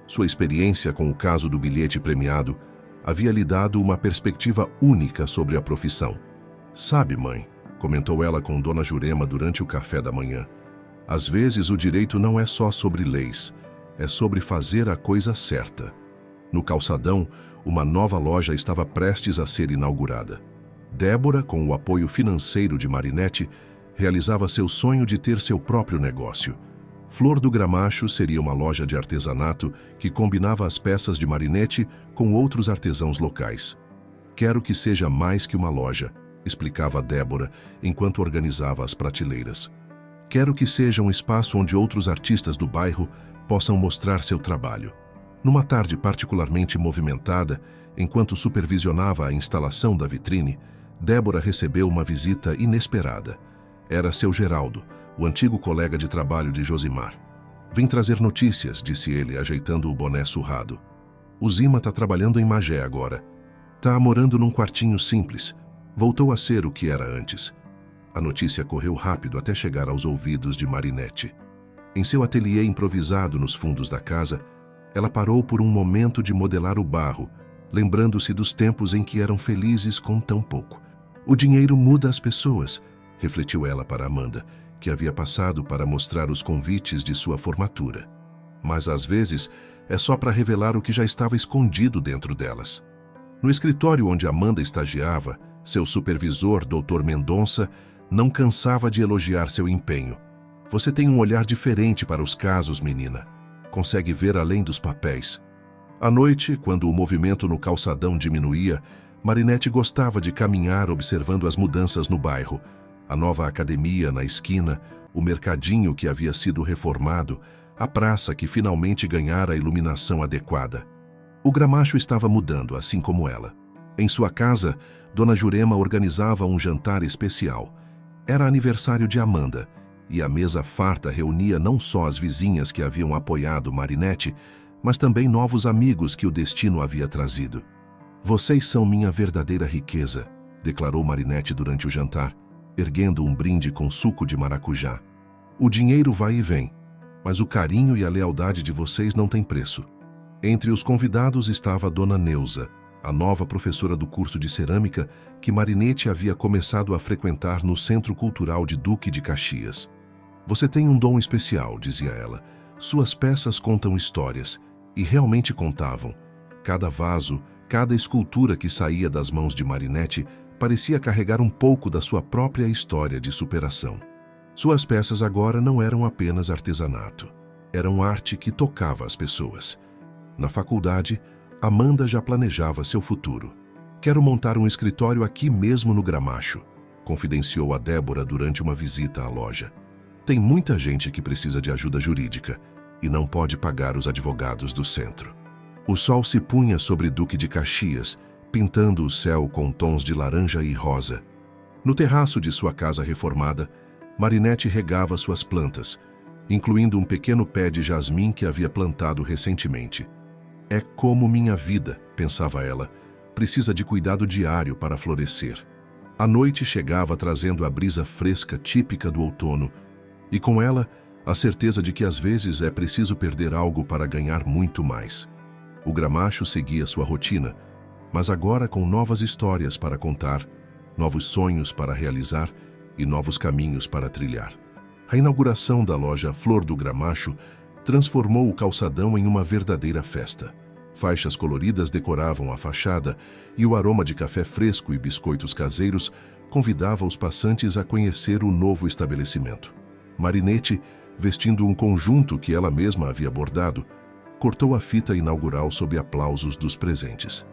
Sua experiência com o caso do bilhete premiado havia lhe dado uma perspectiva única sobre a profissão. "Sabe, mãe", comentou ela com Dona Jurema durante o café da manhã, "às vezes o direito não é só sobre leis, é sobre fazer a coisa certa." No calçadão, uma nova loja estava prestes a ser inaugurada. Débora, com o apoio financeiro de Marinette, realizava seu sonho de ter seu próprio negócio. Flor do Gramacho seria uma loja de artesanato que combinava as peças de Marinette com outros artesãos locais. "Quero que seja mais que uma loja", explicava Débora enquanto organizava as prateleiras. "Quero que seja um espaço onde outros artistas do bairro possam mostrar seu trabalho." Numa tarde particularmente movimentada, enquanto supervisionava a instalação da vitrine, Débora recebeu uma visita inesperada. Era seu Geraldo, o antigo colega de trabalho de Josimar. "Vim trazer notícias", disse ele, ajeitando o boné surrado. "O Zima tá trabalhando em Magé agora. Tá morando num quartinho simples. Voltou a ser o que era antes." A notícia correu rápido até chegar aos ouvidos de Marinette. Em seu ateliê improvisado nos fundos da casa, ela parou por um momento de modelar o barro, lembrando-se dos tempos em que eram felizes com tão pouco. "O dinheiro muda as pessoas", refletiu ela para Amanda, que havia passado para mostrar os convites de sua formatura. "Mas às vezes é só para revelar o que já estava escondido dentro delas." No escritório onde Amanda estagiava, seu supervisor, Dr. Mendonça, não cansava de elogiar seu empenho. "Você tem um olhar diferente para os casos, menina. Consegue ver além dos papéis." À noite, quando o movimento no calçadão diminuía, Marinette gostava de caminhar observando as mudanças no bairro, a nova academia na esquina, o mercadinho que havia sido reformado, a praça que finalmente ganhara a iluminação adequada. O Gramacho estava mudando, assim como ela. Em sua casa, Dona Jurema organizava um jantar especial. Era aniversário de Amanda, e a mesa farta reunia não só as vizinhas que haviam apoiado Marinette, mas também novos amigos que o destino havia trazido. "Vocês são minha verdadeira riqueza", declarou Marinette durante o jantar, erguendo um brinde com suco de maracujá. "O dinheiro vai e vem, mas o carinho e a lealdade de vocês não têm preço." Entre os convidados estava Dona Neuza, a nova professora do curso de cerâmica que Marinette havia começado a frequentar no Centro Cultural de Duque de Caxias. "Você tem um dom especial", dizia ela. "Suas peças contam histórias, e realmente contavam. Cada vaso, cada escultura que saía das mãos de Marinette parecia carregar um pouco da sua própria história de superação." Suas peças agora não eram apenas artesanato. Eram arte que tocava as pessoas. Na faculdade, Amanda já planejava seu futuro. "Quero montar um escritório aqui mesmo no Gramacho", confidenciou a Débora durante uma visita à loja. "Tem muita gente que precisa de ajuda jurídica e não pode pagar os advogados do centro." O sol se punha sobre Duque de Caxias, pintando o céu com tons de laranja e rosa. No terraço de sua casa reformada, Marinette regava suas plantas, incluindo um pequeno pé de jasmim que havia plantado recentemente. "É como minha vida", pensava ela, "precisa de cuidado diário para florescer." A noite chegava trazendo a brisa fresca típica do outono, e com ela A certeza de que às vezes é preciso perder algo para ganhar muito mais. O Gramacho seguia sua rotina, mas agora com novas histórias para contar, novos sonhos para realizar e novos caminhos para trilhar. A inauguração da loja Flor do Gramacho transformou o calçadão em uma verdadeira festa. Faixas coloridas decoravam a fachada e o aroma de café fresco e biscoitos caseiros convidava os passantes a conhecer o novo estabelecimento. Marinette, vestindo um conjunto que ela mesma havia bordado, cortou a fita inaugural sob aplausos dos presentes.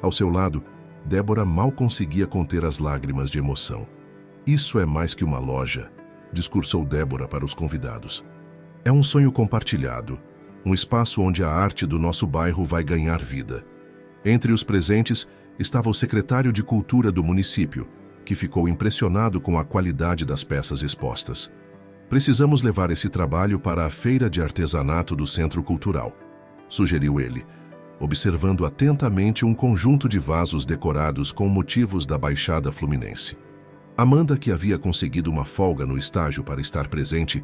Ao seu lado, Débora mal conseguia conter as lágrimas de emoção. "Isso é mais que uma loja", discursou Débora para os convidados. "É um sonho compartilhado, um espaço onde a arte do nosso bairro vai ganhar vida." Entre os presentes estava o secretário de Cultura do município, que ficou impressionado com a qualidade das peças expostas. "Precisamos levar esse trabalho para a feira de artesanato do Centro Cultural", sugeriu ele, observando atentamente um conjunto de vasos decorados com motivos da Baixada Fluminense. Amanda, que havia conseguido uma folga no estágio para estar presente,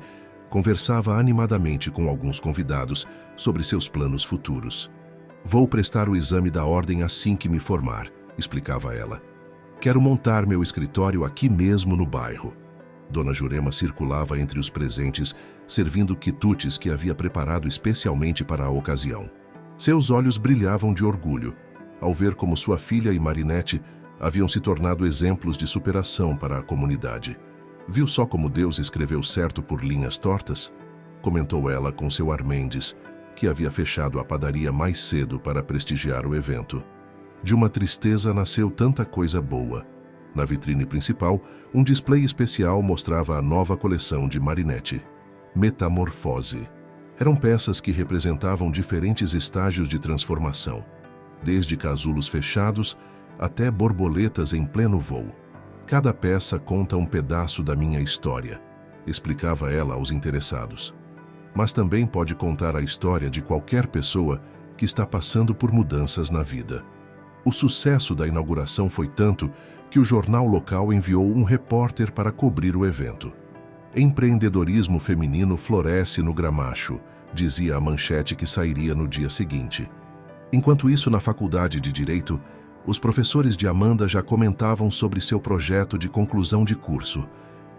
conversava animadamente com alguns convidados sobre seus planos futuros. "Vou prestar o exame da ordem assim que me formar", explicava ela. "Quero montar meu escritório aqui mesmo no bairro." Dona Jurema circulava entre os presentes, servindo quitutes que havia preparado especialmente para a ocasião. Seus olhos brilhavam de orgulho, ao ver como sua filha e Marinette haviam se tornado exemplos de superação para a comunidade. "Viu só como Deus escreveu certo por linhas tortas?", comentou ela com seu Armendes, que havia fechado a padaria mais cedo para prestigiar o evento. De uma tristeza nasceu tanta coisa boa. Na vitrine principal, um display especial mostrava a nova coleção de Marinette, Metamorfose. Eram peças que representavam diferentes estágios de transformação, desde casulos fechados até borboletas em pleno voo. "Cada peça conta um pedaço da minha história", explicava ela aos interessados. "Mas também pode contar a história de qualquer pessoa que está passando por mudanças na vida." O sucesso da inauguração foi tanto que o jornal local enviou um repórter para cobrir o evento. "Empreendedorismo feminino floresce no Gramacho", dizia a manchete que sairia no dia seguinte. Enquanto isso, na Faculdade de Direito, os professores de Amanda já comentavam sobre seu projeto de conclusão de curso,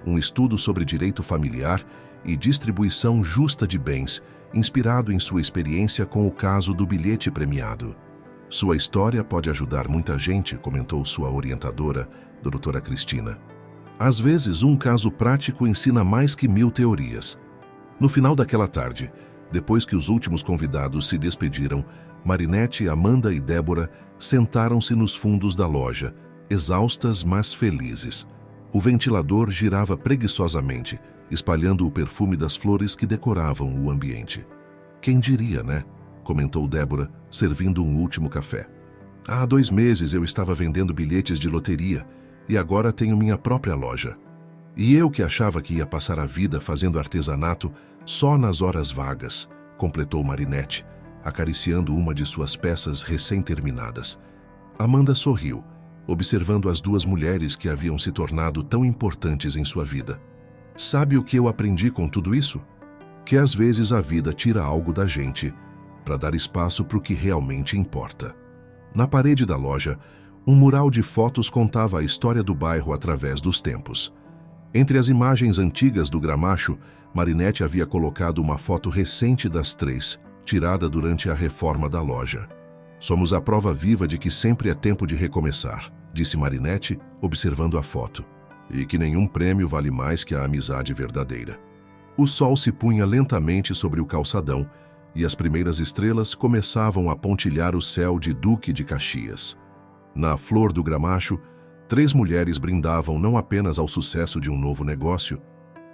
um estudo sobre direito familiar e distribuição justa de bens, inspirado em sua experiência com o caso do bilhete premiado. "Sua história pode ajudar muita gente", comentou sua orientadora, doutora Cristina. "Às vezes, um caso prático ensina mais que 1000 teorias." No final daquela tarde, depois que os últimos convidados se despediram, Marinette, Amanda e Débora sentaram-se nos fundos da loja, exaustas, mas felizes. O ventilador girava preguiçosamente, espalhando o perfume das flores que decoravam o ambiente. "Quem diria, né?", comentou Débora, servindo um último café. "Há 2 meses eu estava vendendo bilhetes de loteria e agora tenho minha própria loja. E eu que achava que ia passar a vida fazendo artesanato só nas horas vagas", completou Marinette, acariciando uma de suas peças recém-terminadas. Amanda sorriu, observando as 2 mulheres que haviam se tornado tão importantes em sua vida. "Sabe o que eu aprendi com tudo isso? Que às vezes a vida tira algo da gente para dar espaço para o que realmente importa." Na parede da loja, um mural de fotos contava a história do bairro através dos tempos. Entre as imagens antigas do Gramacho, Marinette havia colocado uma foto recente das 3, tirada durante a reforma da loja. "Somos a prova viva de que sempre é tempo de recomeçar", disse Marinette, observando a foto. "E que nenhum prêmio vale mais que a amizade verdadeira." O sol se punha lentamente sobre o calçadão e as primeiras estrelas começavam a pontilhar o céu de Duque de Caxias. Na Flor do Gramacho, 3 mulheres brindavam não apenas ao sucesso de um novo negócio,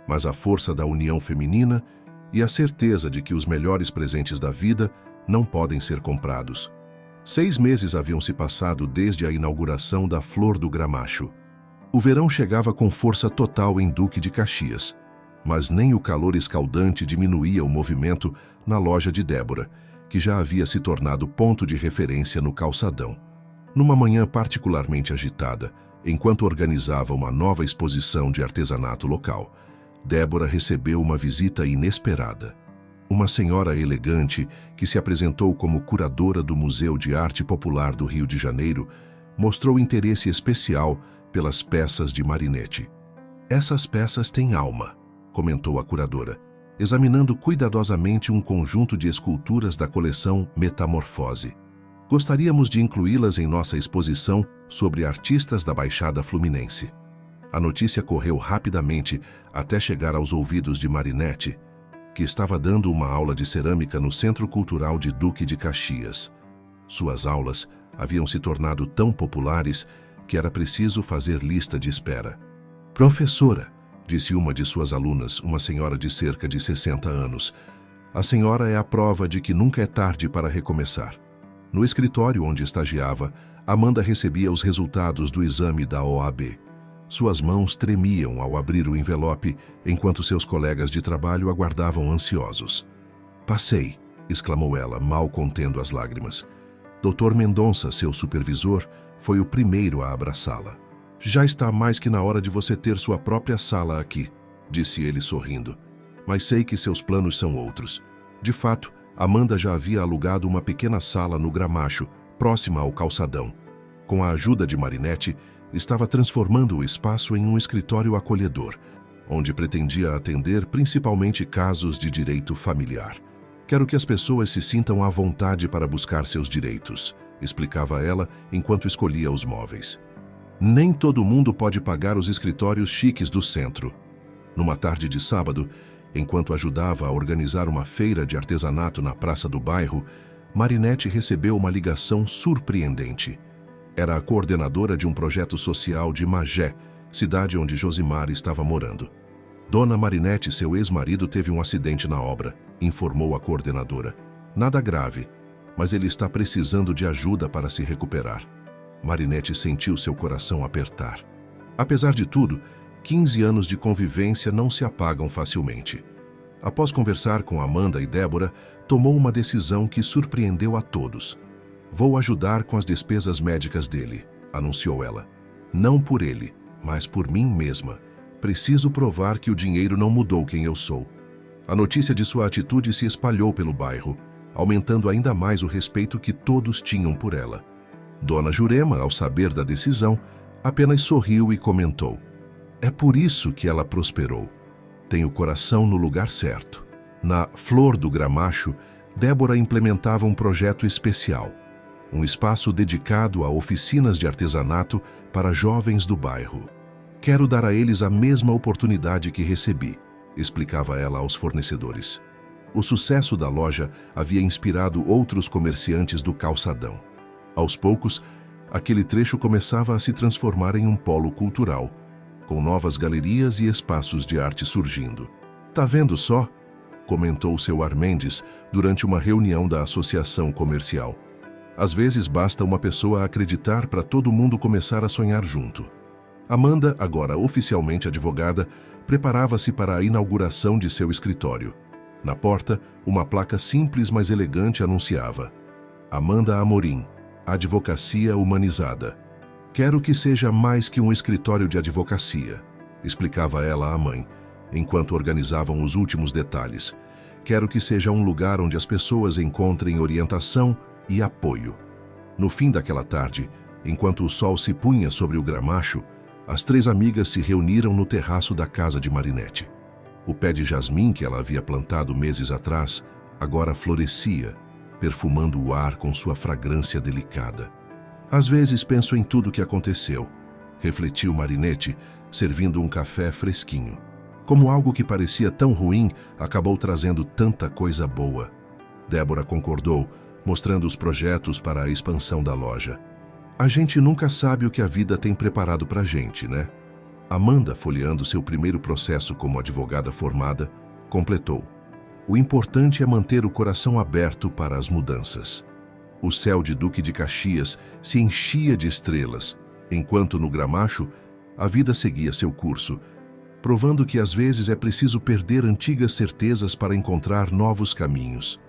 mas à força da união feminina e a certeza de que os melhores presentes da vida não podem ser comprados. 6 meses haviam se passado desde a inauguração da Flor do Gramacho. O verão chegava com força total em Duque de Caxias, mas nem o calor escaldante diminuía o movimento na loja de Débora, que já havia se tornado ponto de referência no calçadão. Numa manhã particularmente agitada, enquanto organizava uma nova exposição de artesanato local, Débora recebeu uma visita inesperada. Uma senhora elegante, que se apresentou como curadora do Museu de Arte Popular do Rio de Janeiro, mostrou interesse especial pelas peças de Marinetti. "Essas peças têm alma", comentou a curadora, examinando cuidadosamente um conjunto de esculturas da coleção Metamorfose. "Gostaríamos de incluí-las em nossa exposição sobre artistas da Baixada Fluminense." A notícia correu rapidamente até chegar aos ouvidos de Marinetti, que estava dando uma aula de cerâmica no Centro Cultural de Duque de Caxias. Suas aulas haviam se tornado tão populares que era preciso fazer lista de espera. "Professora", disse uma de suas alunas, uma senhora de cerca de 60 anos, "a senhora é a prova de que nunca é tarde para recomeçar." No escritório onde estagiava, Amanda recebia os resultados do exame da OAB. Suas mãos tremiam ao abrir o envelope, enquanto seus colegas de trabalho aguardavam ansiosos. "Passei", exclamou ela, mal contendo as lágrimas. Dr. Mendonça, seu supervisor, foi o primeiro a abraçá-la. "Já está mais que na hora de você ter sua própria sala aqui", disse ele sorrindo. "Mas sei que seus planos são outros." De fato, Amanda já havia alugado uma pequena sala no Gramacho, próxima ao calçadão. Com a ajuda de Marinetti, estava transformando o espaço em um escritório acolhedor, onde pretendia atender principalmente casos de direito familiar. "Quero que as pessoas se sintam à vontade para buscar seus direitos", explicava ela enquanto escolhia os móveis. "Nem todo mundo pode pagar os escritórios chiques do centro." Numa tarde de sábado, enquanto ajudava a organizar uma feira de artesanato na praça do bairro, Marinetti recebeu uma ligação surpreendente. Era a coordenadora de um projeto social de Magé, cidade onde Josimar estava morando. "Dona Marinetti, seu ex-marido teve um acidente na obra", informou a coordenadora. "Nada grave, mas ele está precisando de ajuda para se recuperar." Marinetti sentiu seu coração apertar. Apesar de tudo, 15 anos de convivência não se apagam facilmente. Após conversar com Amanda e Débora, tomou uma decisão que surpreendeu a todos. "Vou ajudar com as despesas médicas dele", anunciou ela. "Não por ele, mas por mim mesma. Preciso provar que o dinheiro não mudou quem eu sou." A notícia de sua atitude se espalhou pelo bairro, aumentando ainda mais o respeito que todos tinham por ela. Dona Jurema, ao saber da decisão, apenas sorriu e comentou: "É por isso que ela prosperou. Tem o coração no lugar certo." Na Flor do Gramacho, Débora implementava um projeto especial. Um espaço dedicado a oficinas de artesanato para jovens do bairro. "Quero dar a eles a mesma oportunidade que recebi", explicava ela aos fornecedores. O sucesso da loja havia inspirado outros comerciantes do calçadão. Aos poucos, aquele trecho começava a se transformar em um polo cultural, com novas galerias e espaços de arte surgindo. "Tá vendo só?", comentou seu Armendes durante uma reunião da associação comercial. "Às vezes basta uma pessoa acreditar para todo mundo começar a sonhar junto." Amanda, agora oficialmente advogada, preparava-se para a inauguração de seu escritório. Na porta, uma placa simples mas elegante anunciava: "Amanda Amorim, advocacia humanizada." "Quero que seja mais que um escritório de advocacia", explicava ela à mãe, enquanto organizavam os últimos detalhes. "Quero que seja um lugar onde as pessoas encontrem orientação e apoio." No fim daquela tarde, enquanto o sol se punha sobre o Gramacho, as 3 amigas se reuniram no terraço da casa de Marinetti. O pé de jasmim que ela havia plantado meses atrás agora florescia, perfumando o ar com sua fragrância delicada. "Às vezes penso em tudo o que aconteceu", refletiu Marinetti, servindo um café fresquinho. "Como algo que parecia tão ruim acabou trazendo tanta coisa boa." Débora concordou, mostrando os projetos para a expansão da loja. "A gente nunca sabe o que a vida tem preparado pra gente, né?" Amanda, folheando seu primeiro processo como advogada formada, completou: "O importante é manter o coração aberto para as mudanças." O céu de Duque de Caxias se enchia de estrelas, enquanto no Gramacho a vida seguia seu curso, provando que às vezes é preciso perder antigas certezas para encontrar novos caminhos.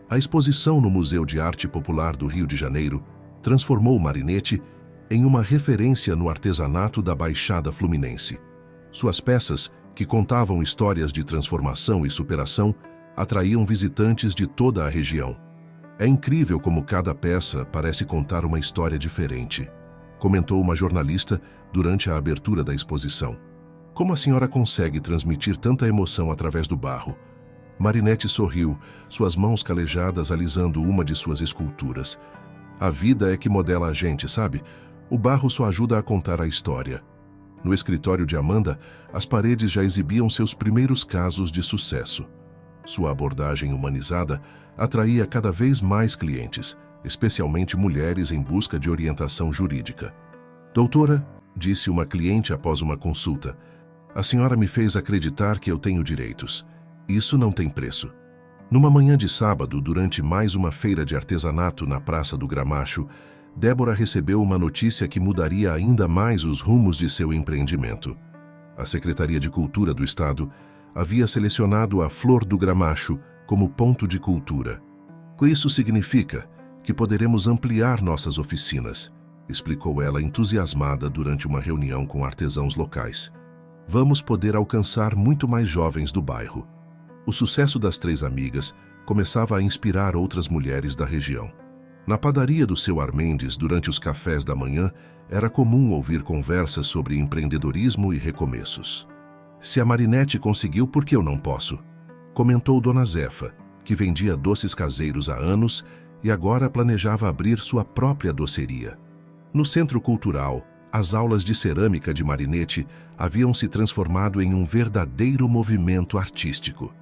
A exposição no Museu de Arte Popular do Rio de Janeiro transformou Marinetti em uma referência no artesanato da Baixada Fluminense. Suas peças, que contavam histórias de transformação e superação, atraíam visitantes de toda a região. É incrível como cada peça parece contar uma história diferente, comentou uma jornalista durante a abertura da exposição. Como a senhora consegue transmitir tanta emoção através do barro? Marinette sorriu, suas mãos calejadas alisando uma de suas esculturas. A vida é que modela a gente, sabe? O barro só ajuda a contar a história. No escritório de Amanda, as paredes já exibiam seus primeiros casos de sucesso. Sua abordagem humanizada atraía cada vez mais clientes, especialmente mulheres em busca de orientação jurídica. Doutora, disse uma cliente após uma consulta, a senhora me fez acreditar que eu tenho direitos. Isso não tem preço. Numa manhã de sábado, durante mais uma feira de artesanato na Praça do Gramacho, Débora recebeu uma notícia que mudaria ainda mais os rumos de seu empreendimento. A Secretaria de Cultura do Estado havia selecionado a Flor do Gramacho como ponto de cultura. Isso significa que poderemos ampliar nossas oficinas, explicou ela entusiasmada durante uma reunião com artesãos locais. Vamos poder alcançar muito mais jovens do bairro. O sucesso das três amigas começava a inspirar outras mulheres da região. Na padaria do seu Armendes, durante os cafés da manhã, era comum ouvir conversas sobre empreendedorismo e recomeços. Se a Marinette conseguiu, por que eu não posso? Comentou Dona Zefa, que vendia doces caseiros há anos e agora planejava abrir sua própria doceria. No Centro Cultural, as aulas de cerâmica de Marinette haviam se transformado em um verdadeiro movimento artístico.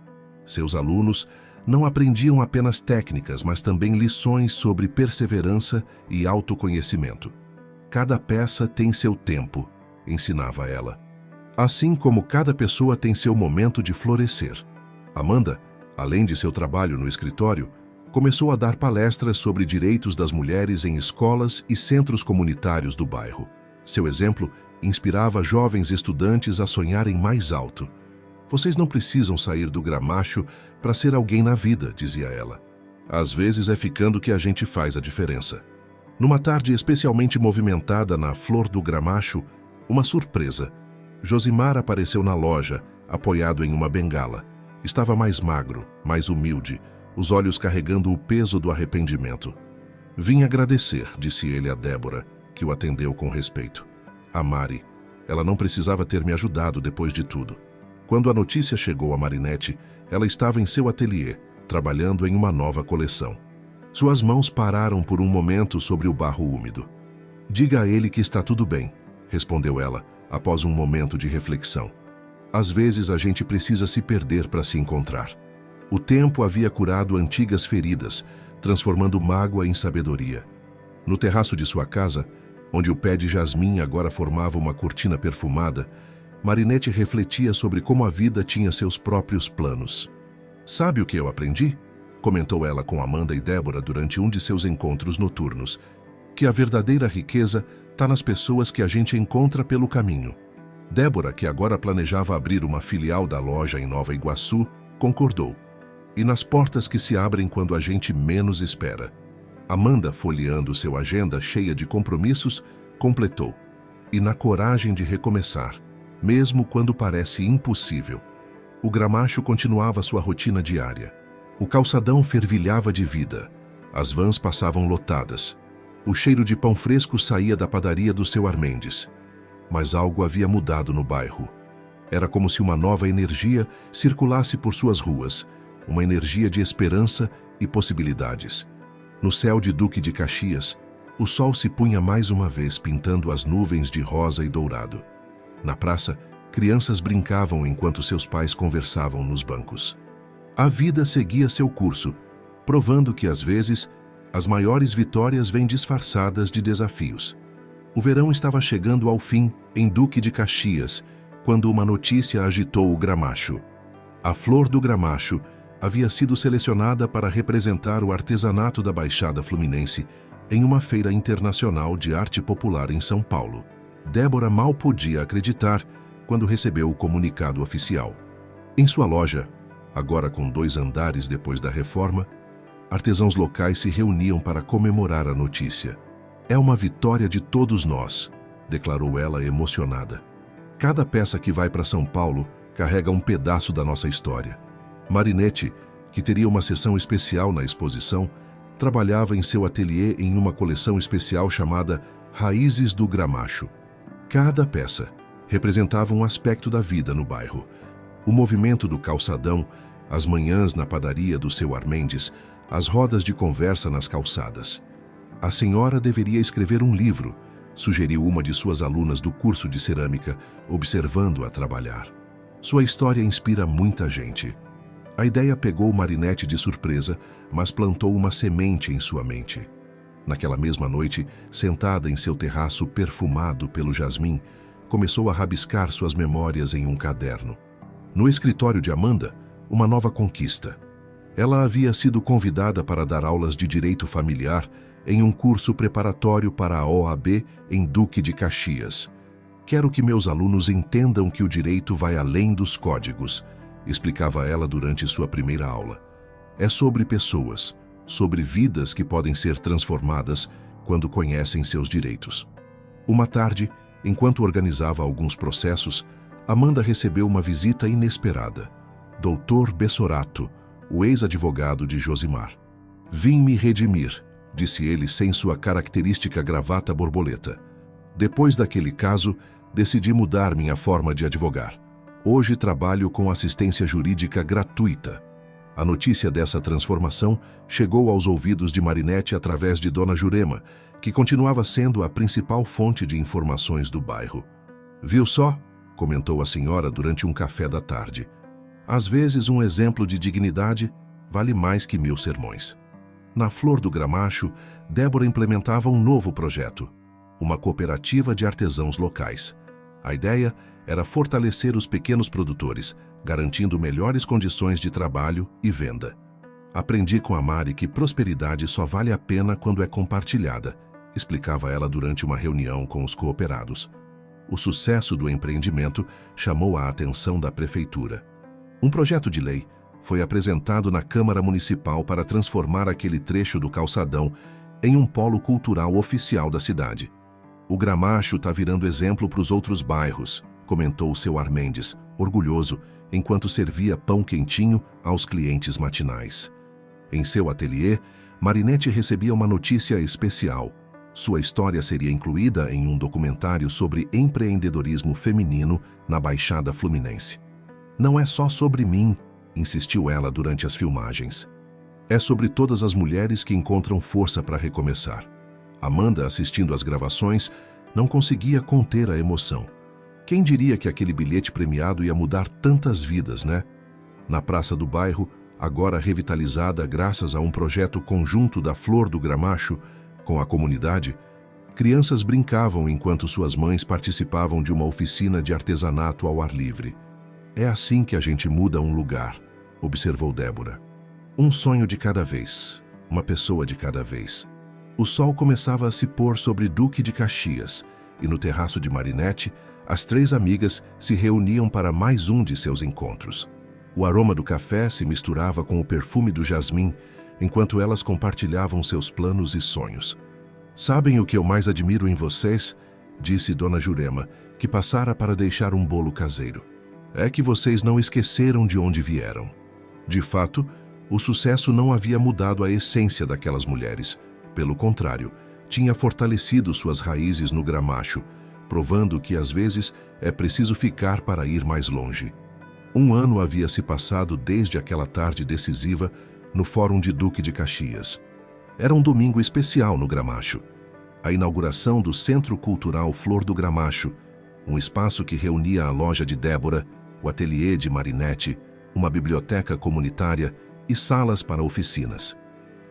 Seus alunos não aprendiam apenas técnicas, mas também lições sobre perseverança e autoconhecimento. Cada peça tem seu tempo, ensinava ela. Assim como cada pessoa tem seu momento de florescer. Amanda, além de seu trabalho no escritório, começou a dar palestras sobre direitos das mulheres em escolas e centros comunitários do bairro. Seu exemplo inspirava jovens estudantes a sonharem mais alto. Vocês não precisam sair do Gramacho para ser alguém na vida, dizia ela. Às vezes é ficando que a gente faz a diferença. Numa tarde especialmente movimentada na Flor do Gramacho, uma surpresa. Josimar apareceu na loja, apoiado em uma bengala. Estava mais magro, mais humilde, os olhos carregando o peso do arrependimento. Vim agradecer, disse ele a Débora, que o atendeu com respeito. A Mari, ela não precisava ter me ajudado depois de tudo. Quando a notícia chegou a Marinette, ela estava em seu ateliê, trabalhando em uma nova coleção. Suas mãos pararam por um momento sobre o barro úmido. Diga a ele que está tudo bem, respondeu ela, após um momento de reflexão. Às vezes a gente precisa se perder para se encontrar. O tempo havia curado antigas feridas, transformando mágoa em sabedoria. No terraço de sua casa, onde o pé de jasmim agora formava uma cortina perfumada, Marinette refletia sobre como a vida tinha seus próprios planos. Sabe o que eu aprendi? Comentou ela com Amanda e Débora durante um de seus encontros noturnos. Que a verdadeira riqueza está nas pessoas que a gente encontra pelo caminho. Débora, que agora planejava abrir uma filial da loja em Nova Iguaçu, concordou. E nas portas que se abrem quando a gente menos espera. Amanda, folheando seu agenda cheia de compromissos, completou. E na coragem de recomeçar, mesmo quando parece impossível. O Gramacho continuava sua rotina diária. O calçadão fervilhava de vida. As vans passavam lotadas. O cheiro de pão fresco saía da padaria do seu Armendes. Mas algo havia mudado no bairro. Era como se uma nova energia circulasse por suas ruas, uma energia de esperança e possibilidades. No céu de Duque de Caxias, o sol se punha mais uma vez pintando as nuvens de rosa e dourado. Na praça, crianças brincavam enquanto seus pais conversavam nos bancos. A vida seguia seu curso, provando que, às vezes, as maiores vitórias vêm disfarçadas de desafios. O verão estava chegando ao fim em Duque de Caxias, quando uma notícia agitou o Gramacho. A Flor do Gramacho havia sido selecionada para representar o artesanato da Baixada Fluminense em uma feira internacional de arte popular em São Paulo. Débora mal podia acreditar quando recebeu o comunicado oficial. Em sua loja, agora com 2 andares depois da reforma, artesãos locais se reuniam para comemorar a notícia. É uma vitória de todos nós, declarou ela emocionada. Cada peça que vai para São Paulo carrega um pedaço da nossa história. Marinette, que teria uma seção especial na exposição, trabalhava em seu ateliê em uma coleção especial chamada Raízes do Gramacho. Cada peça representava um aspecto da vida no bairro. O movimento do calçadão, as manhãs na padaria do seu Armendes, as rodas de conversa nas calçadas. A senhora deveria escrever um livro, sugeriu uma de suas alunas do curso de cerâmica, observando-a trabalhar. Sua história inspira muita gente. A ideia pegou Marinette de surpresa, mas plantou uma semente em sua mente. Naquela mesma noite, sentada em seu terraço perfumado pelo jasmim, começou a rabiscar suas memórias em um caderno. No escritório de Amanda, uma nova conquista. Ela havia sido convidada para dar aulas de direito familiar em um curso preparatório para a OAB em Duque de Caxias. Quero que meus alunos entendam que o direito vai além dos códigos, explicava ela durante sua primeira aula. É sobre pessoas, sobre vidas que podem ser transformadas quando conhecem seus direitos. Uma tarde, enquanto organizava alguns processos, Amanda recebeu uma visita inesperada. Dr. Bessorato, o ex-advogado de Josimar. Vim me redimir, disse ele sem sua característica gravata borboleta. Depois daquele caso, decidi mudar minha forma de advogar. Hoje trabalho com assistência jurídica gratuita. A notícia dessa transformação chegou aos ouvidos de Marinette através de Dona Jurema, que continuava sendo a principal fonte de informações do bairro. Viu só? Comentou a senhora durante um café da tarde. Às vezes, um exemplo de dignidade vale mais que 1000 sermões. Na Flor do Gramacho, Débora implementava um novo projeto, uma cooperativa de artesãos locais. A ideia era fortalecer os pequenos produtores, garantindo melhores condições de trabalho e venda. Aprendi com a Mari que prosperidade só vale a pena quando é compartilhada, explicava ela durante uma reunião com os cooperados. O sucesso do empreendimento chamou a atenção da prefeitura. Um projeto de lei foi apresentado na Câmara Municipal para transformar aquele trecho do calçadão em um polo cultural oficial da cidade. O Gramacho está virando exemplo para os outros bairros, comentou seu Armendes, orgulhoso, enquanto servia pão quentinho aos clientes matinais. Em seu ateliê, Marinette recebia uma notícia especial. Sua história seria incluída em um documentário sobre empreendedorismo feminino na Baixada Fluminense. Não é só sobre mim, insistiu ela durante as filmagens. É sobre todas as mulheres que encontram força para recomeçar. Amanda, assistindo às gravações, não conseguia conter a emoção. Quem diria que aquele bilhete premiado ia mudar tantas vidas, né? Na praça do bairro, agora revitalizada graças a um projeto conjunto da Flor do Gramacho com a comunidade, crianças brincavam enquanto suas mães participavam de uma oficina de artesanato ao ar livre. É assim que a gente muda um lugar, observou Débora. Um sonho de cada vez, uma pessoa de cada vez. O sol começava a se pôr sobre Duque de Caxias e no terraço de Marinette, as 3 amigas se reuniam para mais um de seus encontros. O aroma do café se misturava com o perfume do jasmim, enquanto elas compartilhavam seus planos e sonhos. Sabem o que eu mais admiro em vocês? Disse Dona Jurema, que passara para deixar um bolo caseiro. É que vocês não esqueceram de onde vieram. De fato, o sucesso não havia mudado a essência daquelas mulheres. Pelo contrário, tinha fortalecido suas raízes no Gramacho, provando que às vezes é preciso ficar para ir mais longe. 1 ano havia se passado desde aquela tarde decisiva no Fórum de Duque de Caxias. Era um domingo especial no Gramacho. A inauguração do Centro Cultural Flor do Gramacho, um espaço que reunia a loja de Débora, o ateliê de Marinette, uma biblioteca comunitária e salas para oficinas.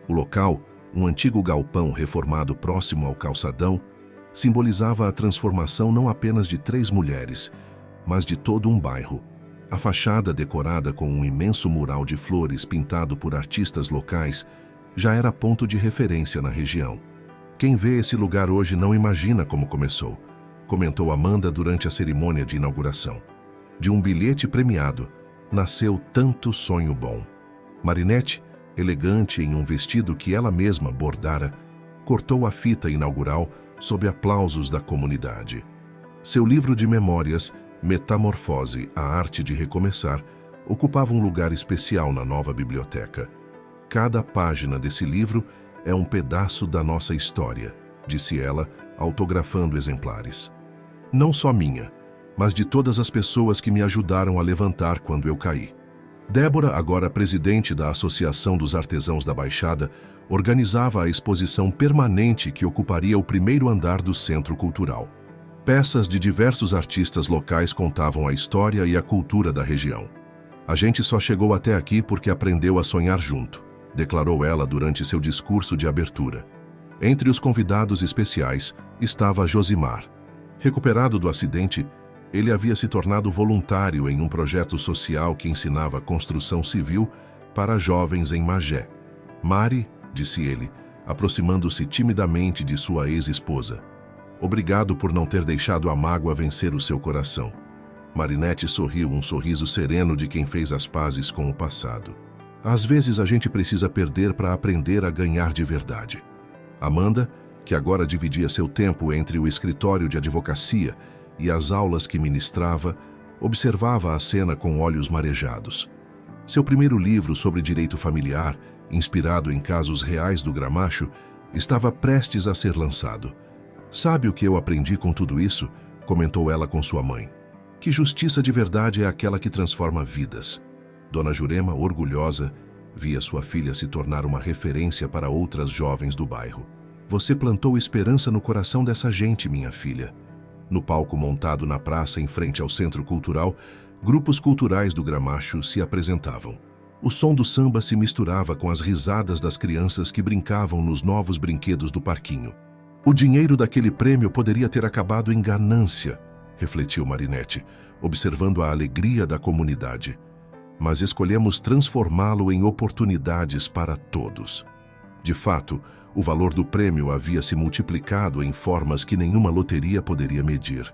O local, um antigo galpão reformado próximo ao calçadão, simbolizava a transformação não apenas de 3 mulheres, mas de todo um bairro. A fachada, decorada com um imenso mural de flores pintado por artistas locais, já era ponto de referência na região. Quem vê esse lugar hoje não imagina como começou, comentou Amanda durante a cerimônia de inauguração. De um bilhete premiado, nasceu tanto sonho bom. Marinette, elegante em um vestido que ela mesma bordara, cortou a fita inaugural sob aplausos da comunidade. Seu livro de memórias Metamorfose, a arte de recomeçar, ocupava um lugar especial na nova biblioteca. Cada página desse livro é um pedaço da nossa história, disse ela, autografando exemplares. Não só minha, mas de todas as pessoas que me ajudaram a levantar quando eu caí. Débora, agora presidente da Associação dos Artesãos da Baixada, organizava a exposição permanente que ocuparia o primeiro andar do Centro Cultural. Peças de diversos artistas locais contavam a história e a cultura da região. A gente só chegou até aqui porque aprendeu a sonhar junto, declarou ela durante seu discurso de abertura. Entre os convidados especiais estava Josimar. Recuperado do acidente, ele havia se tornado voluntário em um projeto social que ensinava construção civil para jovens em Magé. Mari, disse ele, aproximando-se timidamente de sua ex-esposa. Obrigado por não ter deixado a mágoa vencer o seu coração. Marinette sorriu, um sorriso sereno de quem fez as pazes com o passado. Às vezes a gente precisa perder para aprender a ganhar de verdade. Amanda, que agora dividia seu tempo entre o escritório de advocacia e as aulas que ministrava, observava a cena com olhos marejados. Seu primeiro livro sobre direito familiar, inspirado em casos reais do Gramacho, estava prestes a ser lançado. Sabe o que eu aprendi com tudo isso? Comentou ela com sua mãe. Que justiça de verdade é aquela que transforma vidas. Dona Jurema, orgulhosa, via sua filha se tornar uma referência para outras jovens do bairro. Você plantou esperança no coração dessa gente, minha filha. No palco montado na praça em frente ao Centro Cultural, grupos culturais do Gramacho se apresentavam. O som do samba se misturava com as risadas das crianças que brincavam nos novos brinquedos do parquinho. O dinheiro daquele prêmio poderia ter acabado em ganância, refletiu Marinette, observando a alegria da comunidade. Mas escolhemos transformá-lo em oportunidades para todos. De fato, o valor do prêmio havia se multiplicado em formas que nenhuma loteria poderia medir.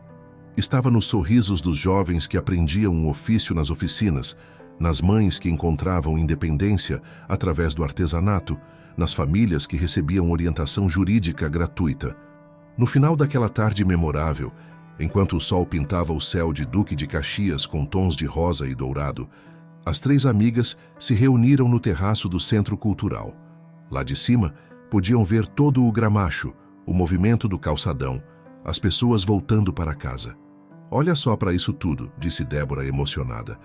Estava nos sorrisos dos jovens que aprendiam um ofício nas oficinas, nas mães que encontravam independência através do artesanato, nas famílias que recebiam orientação jurídica gratuita. No final daquela tarde memorável, enquanto o sol pintava o céu de Duque de Caxias com tons de rosa e dourado, as três amigas se reuniram no terraço do Centro Cultural. Lá de cima, podiam ver todo o Gramacho, o movimento do calçadão, as pessoas voltando para casa. Olha só para isso tudo, disse Débora emocionada.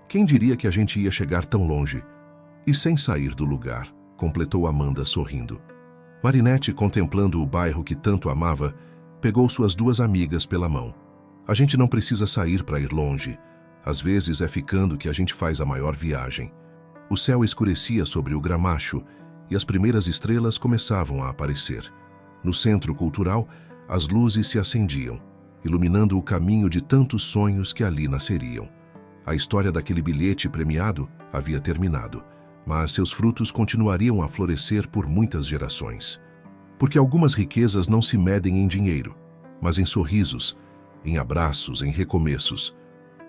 Quem diria que a gente ia chegar tão longe? E sem sair do lugar, completou Amanda sorrindo. Marinette, contemplando o bairro que tanto amava, pegou suas duas amigas pela mão. A gente não precisa sair para ir longe. Às vezes é ficando que a gente faz a maior viagem. O céu escurecia sobre o Gramacho e as primeiras estrelas começavam a aparecer. No Centro Cultural, as luzes se acendiam, iluminando o caminho de tantos sonhos que ali nasceriam. A história daquele bilhete premiado havia terminado, mas seus frutos continuariam a florescer por muitas gerações. Porque algumas riquezas não se medem em dinheiro, mas em sorrisos, em abraços, em recomeços.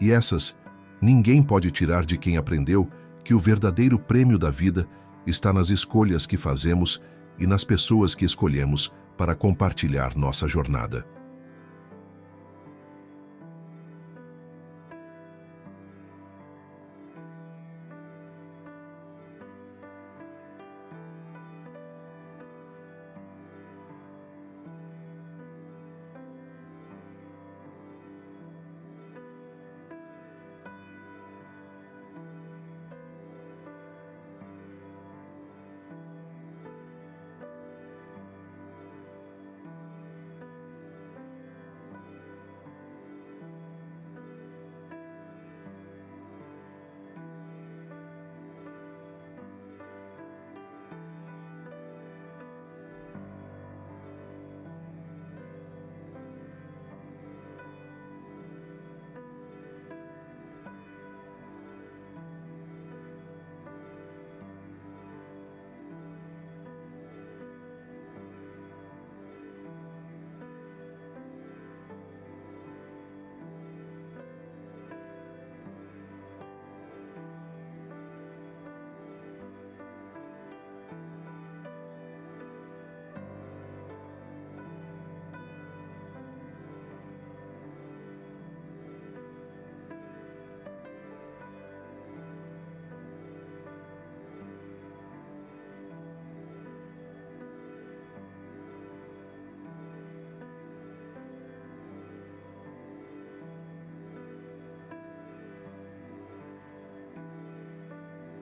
E essas, ninguém pode tirar de quem aprendeu que o verdadeiro prêmio da vida está nas escolhas que fazemos e nas pessoas que escolhemos para compartilhar nossa jornada.